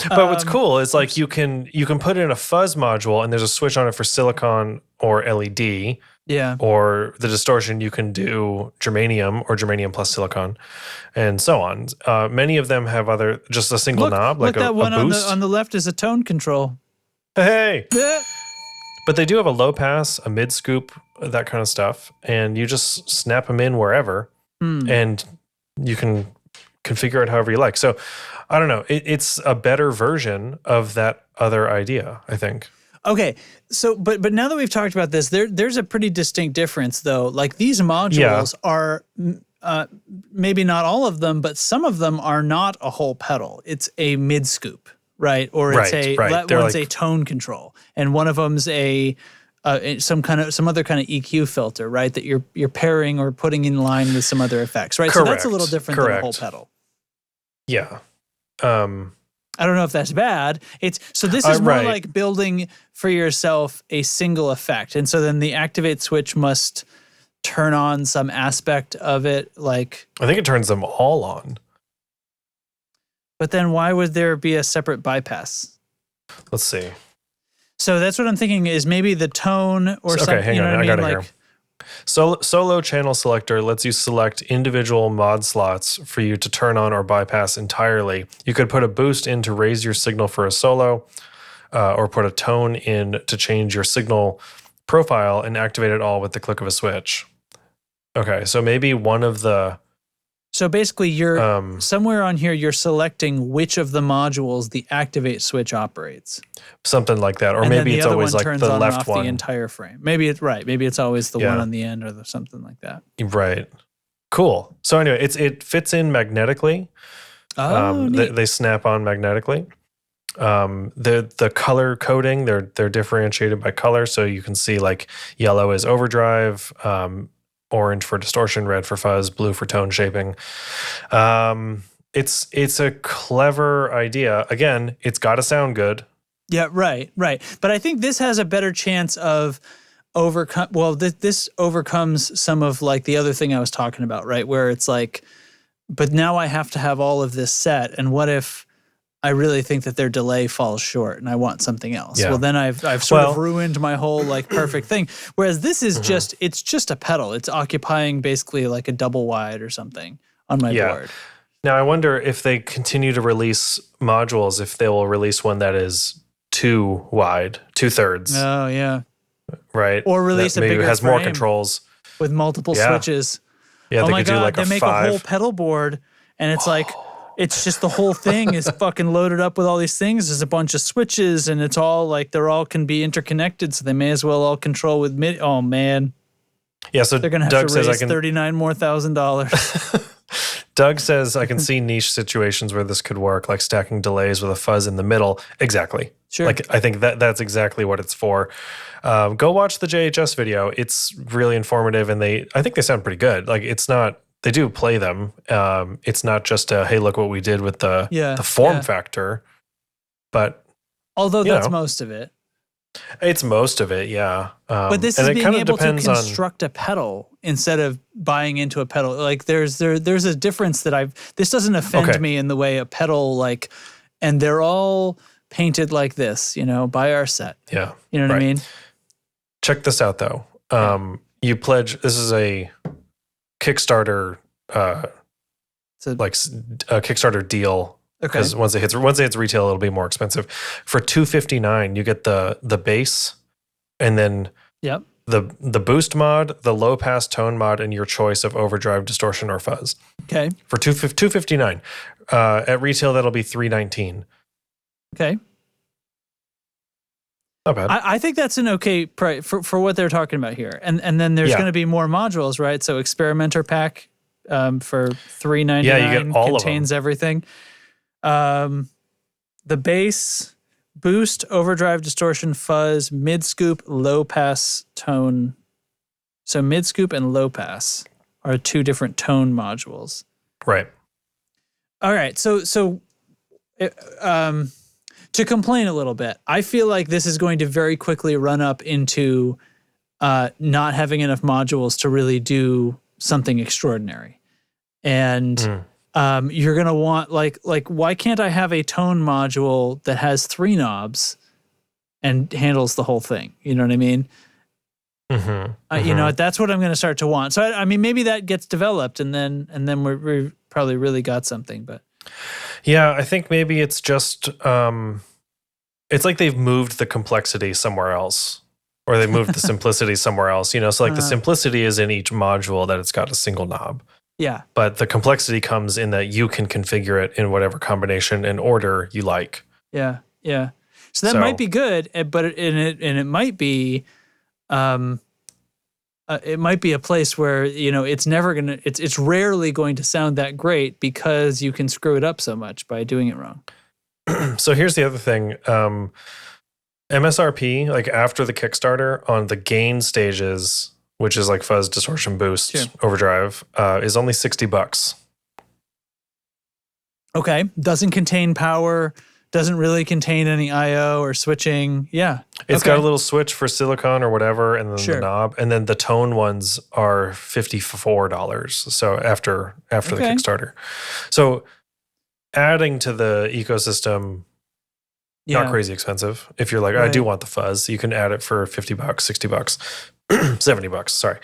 but what's cool is like you can put in a fuzz module, and there's a switch on it for silicon or LED. Yeah. Or the distortion, you can do germanium or germanium plus silicon, and so on. Many of them have just a single knob, like that one a boost. on the left is a tone control. Hey. But they do have a low pass, a mid scoop, that kind of stuff, and you just snap them in wherever, and you can configure it however you like. So I don't know. It's a better version of that other idea, I think. Okay, so but now that we've talked about this, there's a pretty distinct difference, though. Like these modules are maybe not all of them, but some of them are not a whole pedal. It's a mid scoop, right? Or it's one's a tone control, and one of them's some other kind of EQ filter, right? That you're pairing or putting in line with some other effects, right? Correct. So that's a little different than a whole pedal. Yeah. I don't know if that's bad. This is more like building for yourself a single effect. And so then the activate switch must turn on some aspect of it. Like I think it turns them all on. But then why would there be a separate bypass? Let's see. So that's what I'm thinking is maybe the tone or something. Okay, hang on. I got it here. Solo channel selector lets you select individual mod slots for you to turn on or bypass entirely. You could put a boost in to raise your signal for a solo, or put a tone in to change your signal profile and activate it all with the click of a switch. Okay, so maybe one of the... So basically you're somewhere on here, you're selecting which of the modules the activate switch operates. Something like that. Or maybe it's always like the left one. The entire frame. Maybe it's right. Maybe it's always the one on the end or something like that. Right. Cool. So anyway, it fits in magnetically. Oh, they snap on magnetically. The color coding, they're differentiated by color. So you can see like yellow is overdrive, orange for distortion, red for fuzz, blue for tone shaping. It's a clever idea. Again, it's got to sound good. Yeah, right. But I think this has a better chance of overcome. Well, this overcomes some of like the other thing I was talking about, right? Where it's like, but now I have to have all of this set, and what if I really think that their delay falls short and I want something else? Yeah. Well, then I've sort of ruined my whole like perfect thing. Whereas this is it's just a pedal. It's occupying basically like a double wide or something on my board. Now I wonder if they continue to release modules, if they will release one that is too wide, 2/3. Oh yeah. Right. Or release a bigger has frame more controls with multiple switches. Yeah, oh they my could God, do like they make a whole pedal board, and it's like, it's just the whole thing is fucking loaded up with all these things. There's a bunch of switches, and it's all like they're all can be interconnected, so they may as well all control with MIDI. Oh man. Yeah, so they're gonna have Doug to raise says $39,000 more. Doug says I can see niche situations where this could work, like stacking delays with a fuzz in the middle. Exactly. Sure. Like I think that's exactly what it's for. Go watch the JHS video. It's really informative, and I think they sound pretty good. Like it's not. They do play them. It's not just a hey, look what we did with the form factor, but although that's most of it. It's most of it, yeah. But this is being able to construct a pedal instead of buying into a pedal. Like there's a difference that this doesn't offend me in the way a pedal like, and they're all painted like this, by our set. Yeah. You know what I mean? Check this out though. You pledge, this is a Kickstarter like a Kickstarter deal. Okay. Because once it hits retail, it'll be more expensive. For $259, you get the bass, and then Yep. the boost mod, the low pass tone mod, and your choice of overdrive, distortion, or fuzz. Okay. For $259, at retail that'll be $319. Okay. Not bad. I think that's an okay price for what they're talking about here. And then there's going to be more modules, right? So experimenter pack for $399 you get all contains of them. everything. The bass, boost, overdrive, distortion, fuzz, mid scoop, low pass, tone. So mid scoop and low pass are two different tone modules. Right. All right. So to complain a little bit, I feel like this is going to very quickly run up into not having enough modules to really do something extraordinary. And you're going to want, like, why can't I have a tone module that has 3 knobs and handles the whole thing? You know what I mean? You know, that's what I'm going to start to want. So, I mean, maybe that gets developed and then we're probably really got something, but. Yeah, I think maybe it's just, it's like they've moved the complexity somewhere else, or they moved the simplicity somewhere else, you know? So like the simplicity is in each module that it's got a single knob. Yeah. But the complexity comes in that you can configure it in whatever combination and order you like. Yeah. Yeah. So that might be good, but it might be, it might be a place where, you know, it's rarely going to sound that great because you can screw it up so much by doing it wrong. So here's the other thing. MSRP, like after the Kickstarter on the gain stages, which is like fuzz, distortion, boost, overdrive, is only $60. Okay. Doesn't contain power, doesn't really contain any I/O or switching. Yeah. It's got a little switch for silicon or whatever, and then the knob, and then the tone ones are $54. So after the Kickstarter. So adding to the ecosystem, not crazy expensive. If you're like, I do want the fuzz, you can add it for $50, $60, $70. Sorry.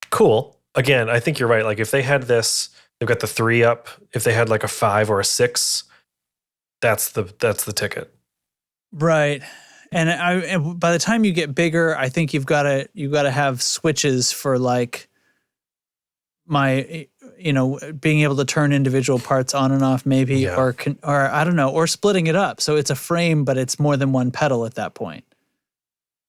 Cool. Again, I think you're right. Like if they had this, they've got the 3 up. If they had like a 5 or a 6, that's the ticket. Right. And by the time you get bigger, I think you've got to have switches for like being able to turn individual parts on and off maybe, or I don't know, or splitting it up. So it's a frame, but it's more than one pedal at that point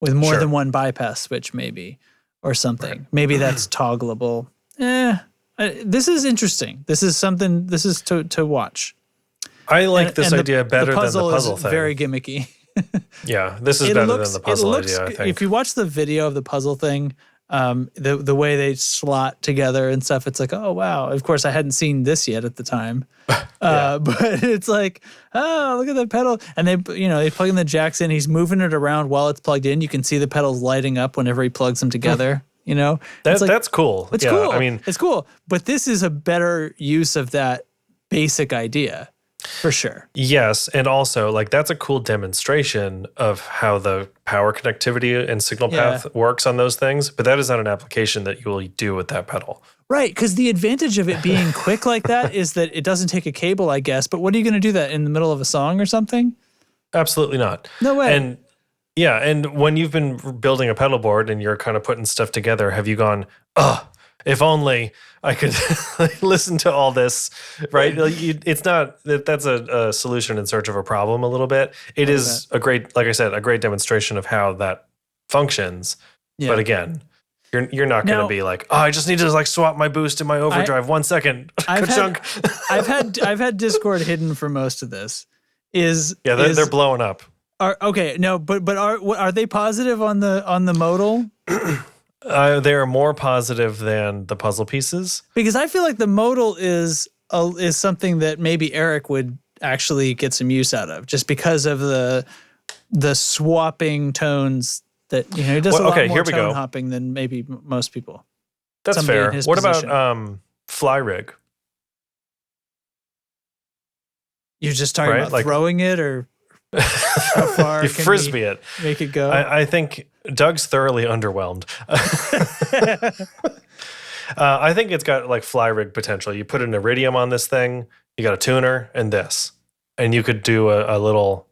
with more than one bypass switch maybe, or something. Right. Maybe that's toggleable. This is interesting. This is something, this is to watch. I like this idea better than the puzzle thing. Very gimmicky. Yeah, this is better than the puzzle idea, I think. If you watch the video of the puzzle thing, the way they slot together and stuff, it's like, oh, wow. Of course, I hadn't seen this yet at the time. But it's like, oh, look at the pedal. And they plug in the jacks in. He's moving it around while it's plugged in. You can see the pedals lighting up whenever he plugs them together. You know, that's cool. It's cool. I mean, it's cool. But this is a better use of that basic idea, for sure. Yes, and also like that's a cool demonstration of how the power connectivity and signal path works on those things. But that is not an application that you will do with that pedal. Right, because the advantage of it being quick like that is that it doesn't take a cable, I guess. But what are you going to do that in the middle of a song or something? Absolutely not. No way. And when you've been building a pedal board and you're kind of putting stuff together, have you gone, if only I could listen to all this, right? It's not, that's a solution in search of a problem a little bit. It is a great, like I said, a great demonstration of how that functions. Yeah. But again, you're not going to be like, I just need to like swap my boost and my overdrive 1 second. I've had Discord hidden for most of this. They're blowing up. But are they positive on the modal? They are more positive than the puzzle pieces, because I feel like the modal is something that maybe Eric would actually get some use out of, just because of the swapping tones that he does a lot more tone hopping than maybe most people. That's fair. What about fly rig? You're just talking about like, throwing it, or how far you frisbee it, make it go? I think Doug's thoroughly underwhelmed. I think it's got like fly rig potential. You put an iridium on this thing, you got a tuner and this, and you could do a little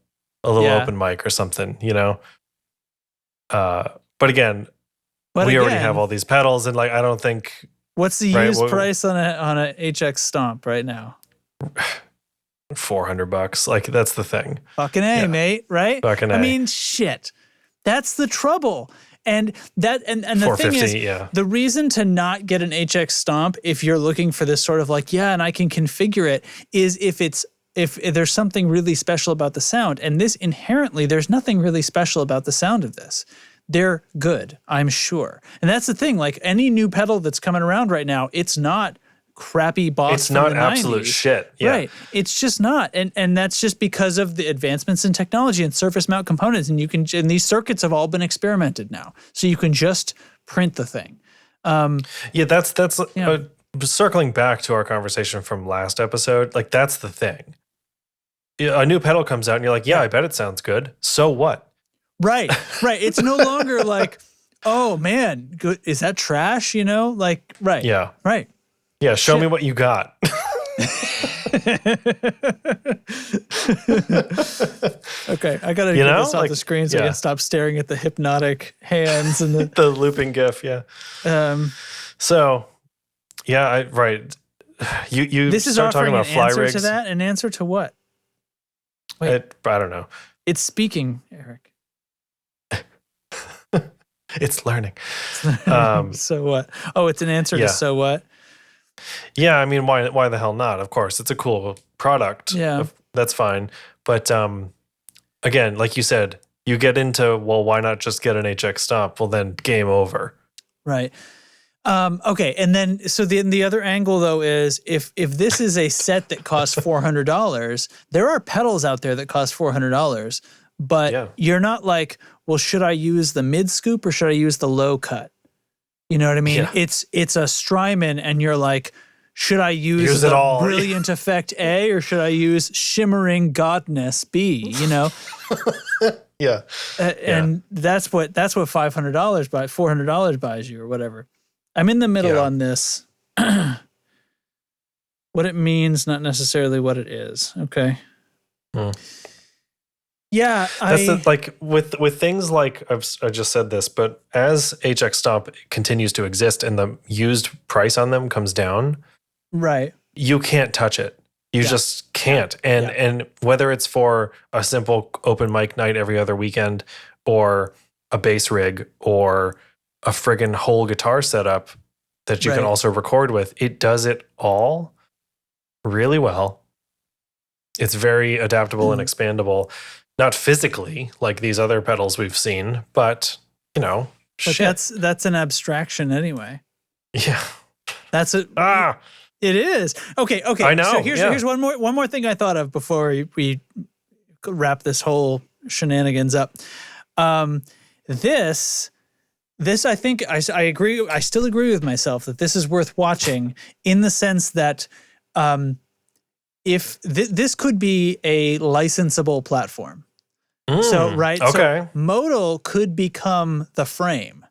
open mic or something, you know. But again, we already have all these pedals, and like I don't think. What's the used price on a HX Stomp right now? $400. Like that's the thing. Fucking A, mate, right? Fucking A. I mean, shit. That's the trouble. And the thing is, the reason to not get an HX Stomp if you're looking for this sort of like, and I can configure it, is if there's something really special about the sound. And this inherently, there's nothing really special about the sound of this. They're good, I'm sure. And that's the thing, like any new pedal that's coming around right now, it's not crappy Boss. It's not absolute 90s. Shit. Yeah. Right. It's just not. And that's just because of the advancements in technology and surface mount components. And and these circuits have all been experimented now. So you can just print the thing. That's circling back to our conversation from last episode. Like that's the thing. A new pedal comes out and you're like, I bet it sounds good. So what? Right. It's no longer like, oh man, good. Is that trash? You know, like, right. Yeah. Right. Yeah. Show me what you got. Okay. I got to get this off the screen so I can stop staring at the hypnotic hands and the looping GIF. Yeah. Right. You this is start talking about fly rigs. To that? An answer to what? Wait. I don't know. It's speaking, Eric. It's learning. So what? Oh, it's an answer to so what? Yeah, I mean, why the hell not? Of course, it's a cool product. Yeah. That's fine. But again, like you said, you get into, well, why not just get an HX Stomp? Well, then game over. Right. Okay, and then so the other angle though is if this is a set that costs $400, there are pedals out there that cost $400, but you're not like, well, should I use the mid scoop or should I use the low cut? You know what I mean? Yeah. It's a Strymon, and you're like, should I use the Brilliant Effect A or should I use Shimmering Godness B? You know? Yeah. And that's what $400 buys you or whatever. I'm in the middle on this. What it means, not necessarily what it is. Okay. Yeah, that's like with things like I just said this, but as HX Stomp continues to exist and the used price on them comes down, right? You can't touch it. You just can't. And whether it's for a simple open mic night every other weekend, or a bass rig, or a friggin' whole guitar setup that you can also record with, it does it all really well. It's very adaptable and expandable. Not physically like these other pedals we've seen, but But that's an abstraction anyway. Yeah. That's it. It is. Okay. I know. So here's one more thing I thought of before we wrap this whole shenanigans up. This I think I agree. I still agree with myself that this is worth watching in the sense that if this could be a licensable platform. So Modal could become the frame.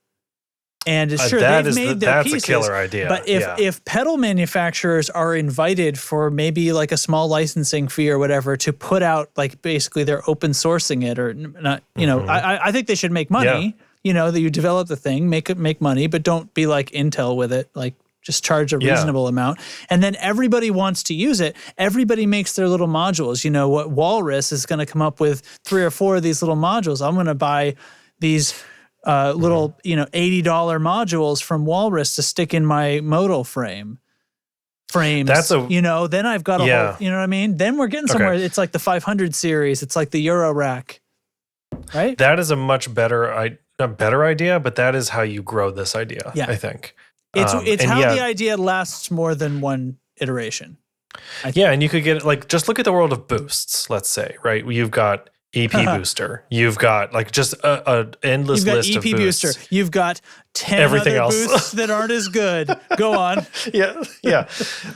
And sure, they've made their pieces. That's a killer idea. But if pedal manufacturers are invited for maybe like a small licensing fee or whatever to put out, like basically they're open sourcing it or not, you know, I think they should make money. Yeah. You know, that you develop the thing, make money, but don't be like Intel with it. Like just charge a reasonable amount. And then everybody wants to use it. Everybody makes their little modules. You know, what Walrus is going to come up with 3 or 4 of these little modules. I'm going to buy these little, $80 modules from Walrus to stick in my Modal frames. Then I've got a whole, you know what I mean? Then we're getting somewhere. It's like the 500 series. It's like the Euro rack, right? That is a much better, not better idea, but that is how you grow this idea, I think. It's how the idea lasts more than one iteration. And you could get like, just look at the world of boosts, let's say, right? You've got EP booster. You've got like just an endless list of boosts. You've got EP booster. You've got 10 everything other else boosts that aren't as good. Go on. Yeah.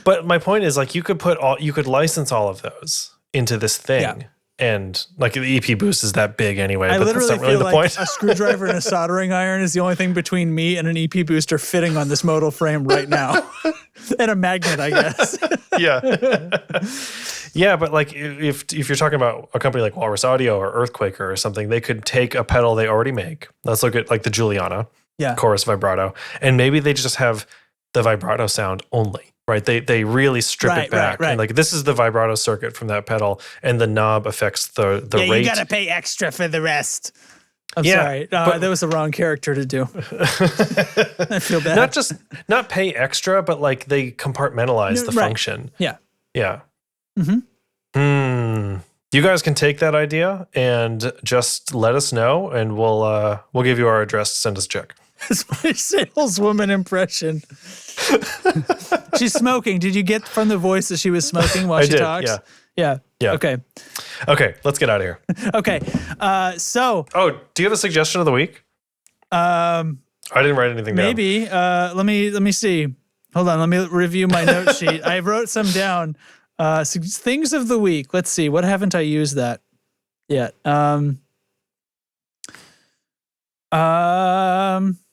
But my point is like you could license all of those into this thing. And like the EP boost is that big anyway, I but that's literally not really feel the like point. a screwdriver and a soldering iron is the only thing between me and an EP booster fitting on this modal frame right now. And a magnet, I guess. Yeah. Yeah, but like if you're talking about a company like Walrus Audio or Earthquaker or something, they could take a pedal they already make. Let's look at like the Juliana chorus vibrato, and maybe they just have the vibrato sound only. Right, they really strip it back, right. and like this is the vibrato circuit from that pedal, and the knob affects the rate. You gotta pay extra for the rest. I'm Yeah, sorry, that was the wrong character to do. I feel bad. Not pay extra, but like they compartmentalize the function. Yeah. You guys can take that idea and just let us know, and we'll give you our address to send us a check. It's my saleswoman impression. She's smoking. Did you get from the voice that she was smoking while she talks? Yeah. Okay, let's get out of here. Okay. So. Oh, do you have a suggestion of the week? I didn't write anything down. Maybe. Let me see. Hold on. Let me review my note sheet. I wrote some down. Things of the week. Let's see. What haven't I used that yet?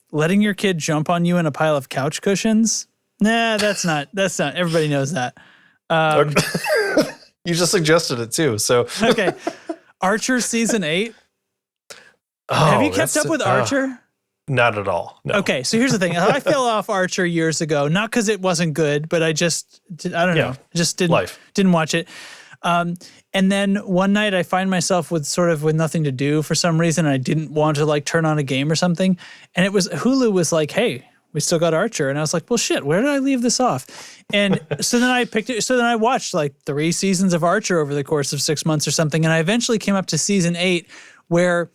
Letting your kid jump on you in a pile of couch cushions. Nah, that's not. Everybody knows that. You just suggested it too. So okay. Archer season 8. Have you kept up with Archer? Not at all. No. Okay, so here's the thing. I fell off Archer years ago, not because it wasn't good, but I don't know. Just didn't watch it. And then one night I find myself with nothing to do for some reason. I didn't want to like turn on a game or something. And Hulu was like, hey, we still got Archer. And I was like, well, shit, where did I leave this off? And so then I picked it. So then I watched like 3 seasons of Archer over the course of 6 months or something. And I eventually came up to season 8 where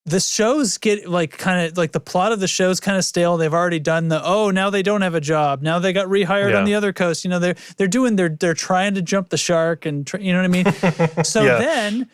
the shows get like kind of like the plot of the show's kind of stale. They've already done now they don't have a job. Now they got rehired on the other coast. You know, they're trying to jump the shark and you know what I mean? So then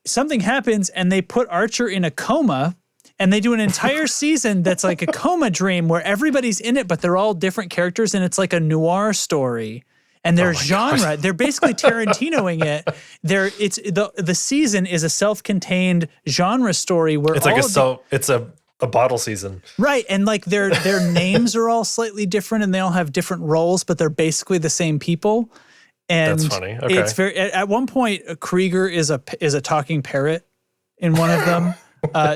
something happens and they put Archer in a coma and they do an entire season that's like a coma dream where everybody's in it, but they're all different characters and it's like a noir story. And their genre, God. They're basically Tarantinoing it. The season is a self-contained genre story where it's a bottle season. Right. And like their names are all slightly different and they all have different roles, but they're basically the same people. And that's funny. Okay. It's at one point Krieger is a talking parrot in one of them.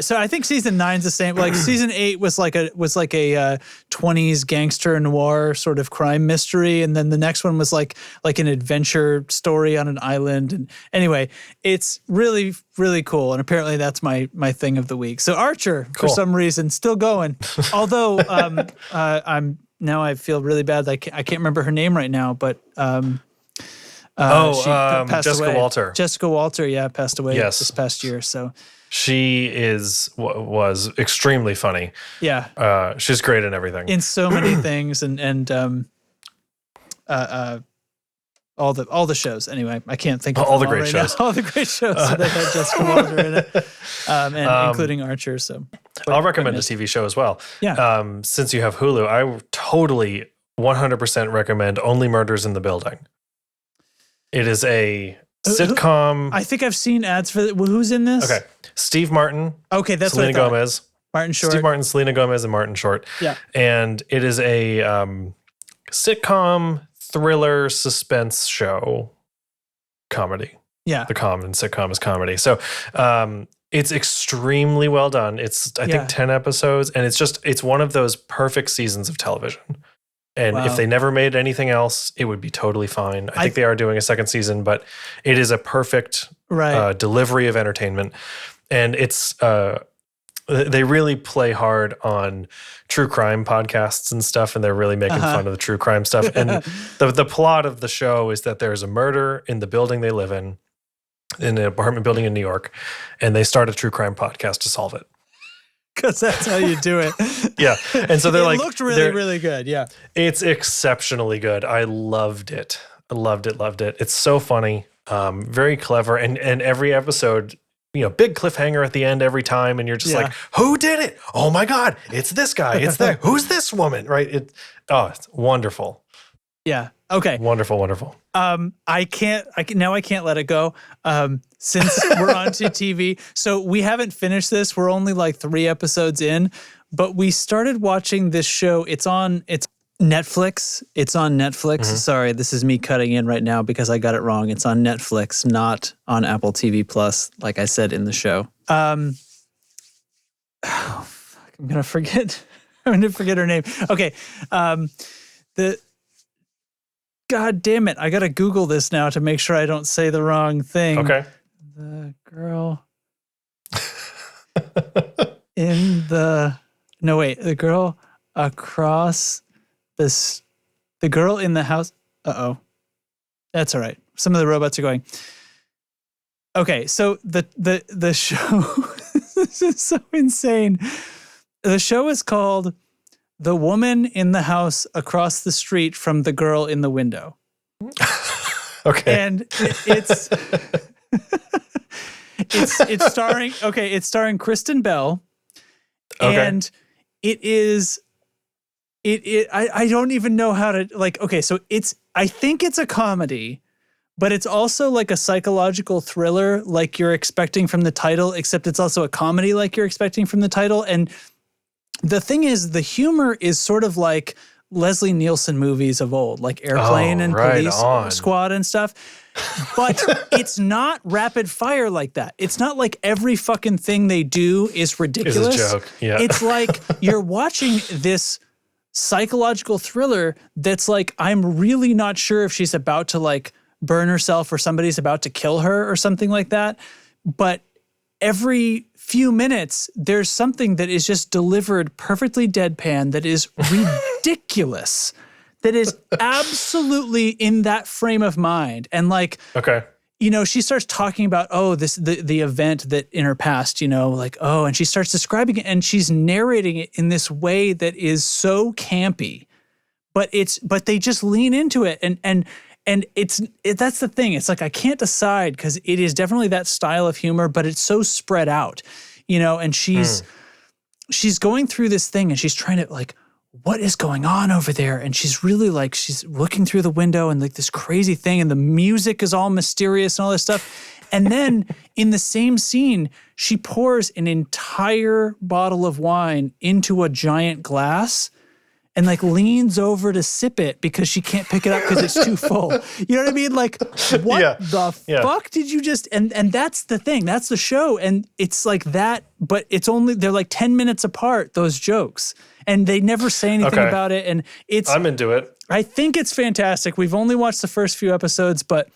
So I think season 9's the same. Like season 8 was like a 20s gangster noir sort of crime mystery, and then the next one was like an adventure story on an island. And anyway, it's really really cool. And apparently that's my thing of the week. So Archer, for some reason, still going. Although I feel really bad. Like I can't remember her name right now, but she passed Jessica away. Walter. Jessica Walter, passed away this past year. So. She was extremely funny. Yeah. She's great in everything. In so many things and all the shows. Anyway, I can't think of all the great shows. All the great shows that had Jessica Walter in it, and including Archer. So I'll recommend a TV show as well. Yeah. Since you have Hulu, I totally 100% recommend Only Murders in the Building. It is a sitcom. I think I've seen ads for who's in this. Okay. Steve Martin. Okay, that's Selena what I thought. Gomez. Martin Short. Steve Martin, Selena Gomez, and Martin Short. Yeah. And it is a sitcom, thriller, suspense show comedy. Yeah. The common sitcom is comedy. So it's extremely well done. It's, I think, 10 episodes. And it's one of those perfect seasons of television. And if they never made anything else, it would be totally fine. I think they are doing a second season, but it is a perfect delivery of entertainment. And it's they really play hard on true crime podcasts and stuff, and they're really making fun of the true crime stuff. And the plot of the show is that there's a murder in the building they live in an apartment building in New York, and they start a true crime podcast to solve it. Because that's how you do it. Yeah. And so it looked really, really good. Yeah. It's exceptionally good. I loved it. Loved it. It's so funny. Very clever. And every episode, big cliffhanger at the end every time. And you're just like, who did it? Oh my God. It's this guy. It's that. Who's this woman? Right. It's wonderful. Yeah. Okay. Wonderful, wonderful. I can't let it go. Since we're on to TV. So we haven't finished this. We're only like 3 episodes in, but we started watching this show. It's Netflix. It's on Netflix. Sorry, this is me cutting in right now because I got it wrong. It's on Netflix, not on Apple TV Plus, like I said in the show. I'm gonna forget her name. Okay. God damn it. I got to Google this now to make sure I don't say the wrong thing. Okay. The girl the girl across this, the girl in the house. Uh-oh. That's all right. Some of the robots are going. Okay. So the show, this is so insane. The show is called The Woman in the House Across the Street from the Girl in the Window. Okay. And it's it's starring Kristen Bell. Okay. And I don't even know how to, like, okay, so I think it's a comedy, but it's also like a psychological thriller like you're expecting from the title, except it's also a comedy like you're expecting from the title. And the thing is, the humor is sort of like Leslie Nielsen movies of old, like Airplane and Police Squad and stuff. But it's not rapid fire like that. It's not like every fucking thing they do is ridiculous. It's a joke. Yeah. It's like you're watching this psychological thriller that's like, I'm really not sure if she's about to like burn herself or somebody's about to kill her or something like that. But every few minutes, there's something that is just delivered perfectly deadpan that is ridiculous, that is absolutely in that frame of mind. And like, okay, you know, she starts talking about, the event that in her past, you know, like, and she starts describing it and she's narrating it in this way that is so campy, but they just lean into it. And that's the thing. It's like, I can't decide because it is definitely that style of humor, but it's so spread out, you know, and she's going through this thing and she's trying to like, what is going on over there? And she's really like, she's looking through the window and like this crazy thing and the music is all mysterious and all this stuff. And then in the same scene, she pours an entire bottle of wine into a giant glass and like leans over to sip it because she can't pick it up because it's too full. You know what I mean? Like, what the fuck did you just, and that's the thing, that's the show. And it's like that, but they're like 10 minutes apart, those jokes. And they never say anything about it. And I'm into it. I think it's fantastic. We've only watched the first few episodes, but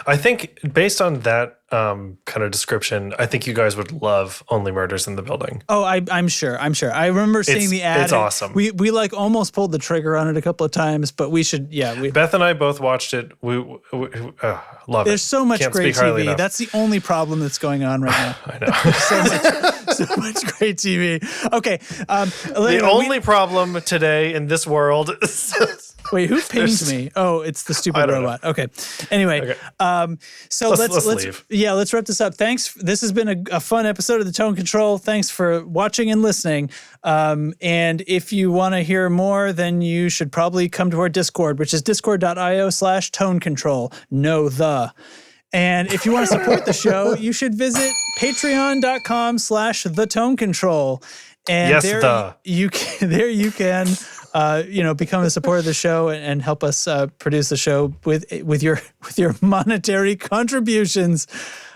I think based on that kind of description, I think you guys would love Only Murders in the Building. Oh, I'm sure. I remember seeing the ad. It's awesome. We like almost pulled the trigger on it a couple of times, but we should, Beth and I both watched it. We love it. There's so much Can't great speak highly TV. enough. That's the only problem that's going on right now. I know. so much great TV. Okay. The only problem today in this world is... Wait, who pinged me? Oh, it's the stupid robot. Okay. Anyway, so let's leave. Yeah, let's wrap this up. Thanks. This has been a fun episode of The Tone Control. Thanks for watching and listening. And if you want to hear more, then you should probably come to our Discord, which is discord.io/tonecontrol. And if you want to support the show, you should visit patreon.com/thetonecontrol. And you can become a supporter of the show and help us produce the show with your monetary contributions.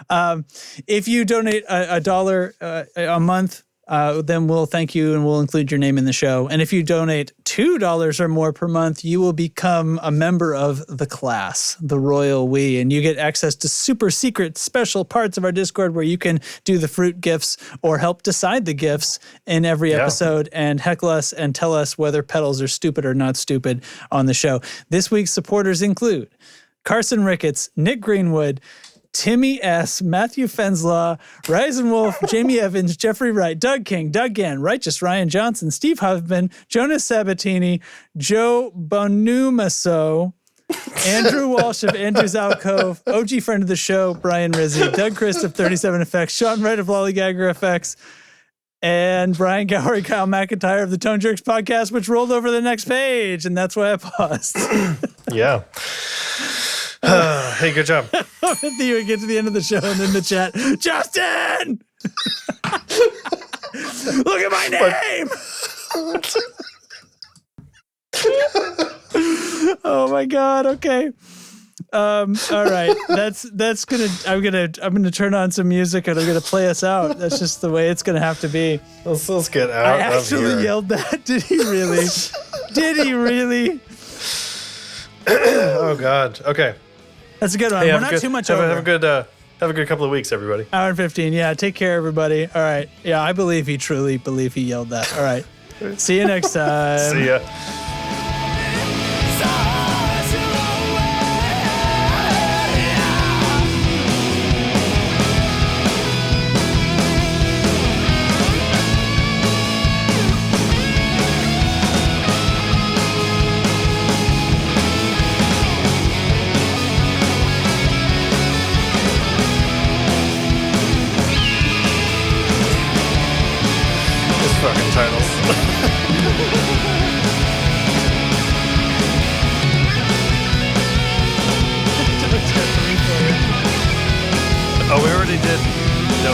If you donate $1 a month, then we'll thank you and we'll include your name in the show. And if you donate $2 or more per month, you will become a member of the class, the Royal We, and you get access to super secret special parts of our Discord where you can do the fruit gifts or help decide the gifts in every episode and heckle us and tell us whether pedals are stupid or not stupid on the show. This week's supporters include Carson Ricketts, Nick Greenwood, Timmy S., Matthew Fenslaw, Ryzen Wolf, Jamie Evans, Jeffrey Wright, Doug King, Doug Gann, Righteous Ryan Johnson, Steve Huffman, Jonas Sabatini, Joe Bonumaso, Andrew Walsh of Andrew's Alcove, OG friend of the show, Brian Rizzi, Doug Christ of 37 Effects, Sean Wright of Lollygagger Effects, and Brian Gowery, Kyle McIntyre of the Tone Jerks podcast, which rolled over the next page, and that's why I paused. Yeah. Hey, good job. You would get to the end of the show and in the chat, Justin! Look at my name! Oh my God. Okay. All right. I'm gonna turn on some music and I'm gonna play us out. That's just the way it's gonna have to be. Let's get out I of here. actually yelled that. Did he really? Did he really? Oh God. Okay. That's a good one. Hey, We're not too much over. Have a good couple of weeks, everybody. Hour and 15. Yeah. Take care, everybody. All right. Yeah. I truly believe he yelled that. All right. See you next time. See ya. Fucking titles. Oh, we already did. No,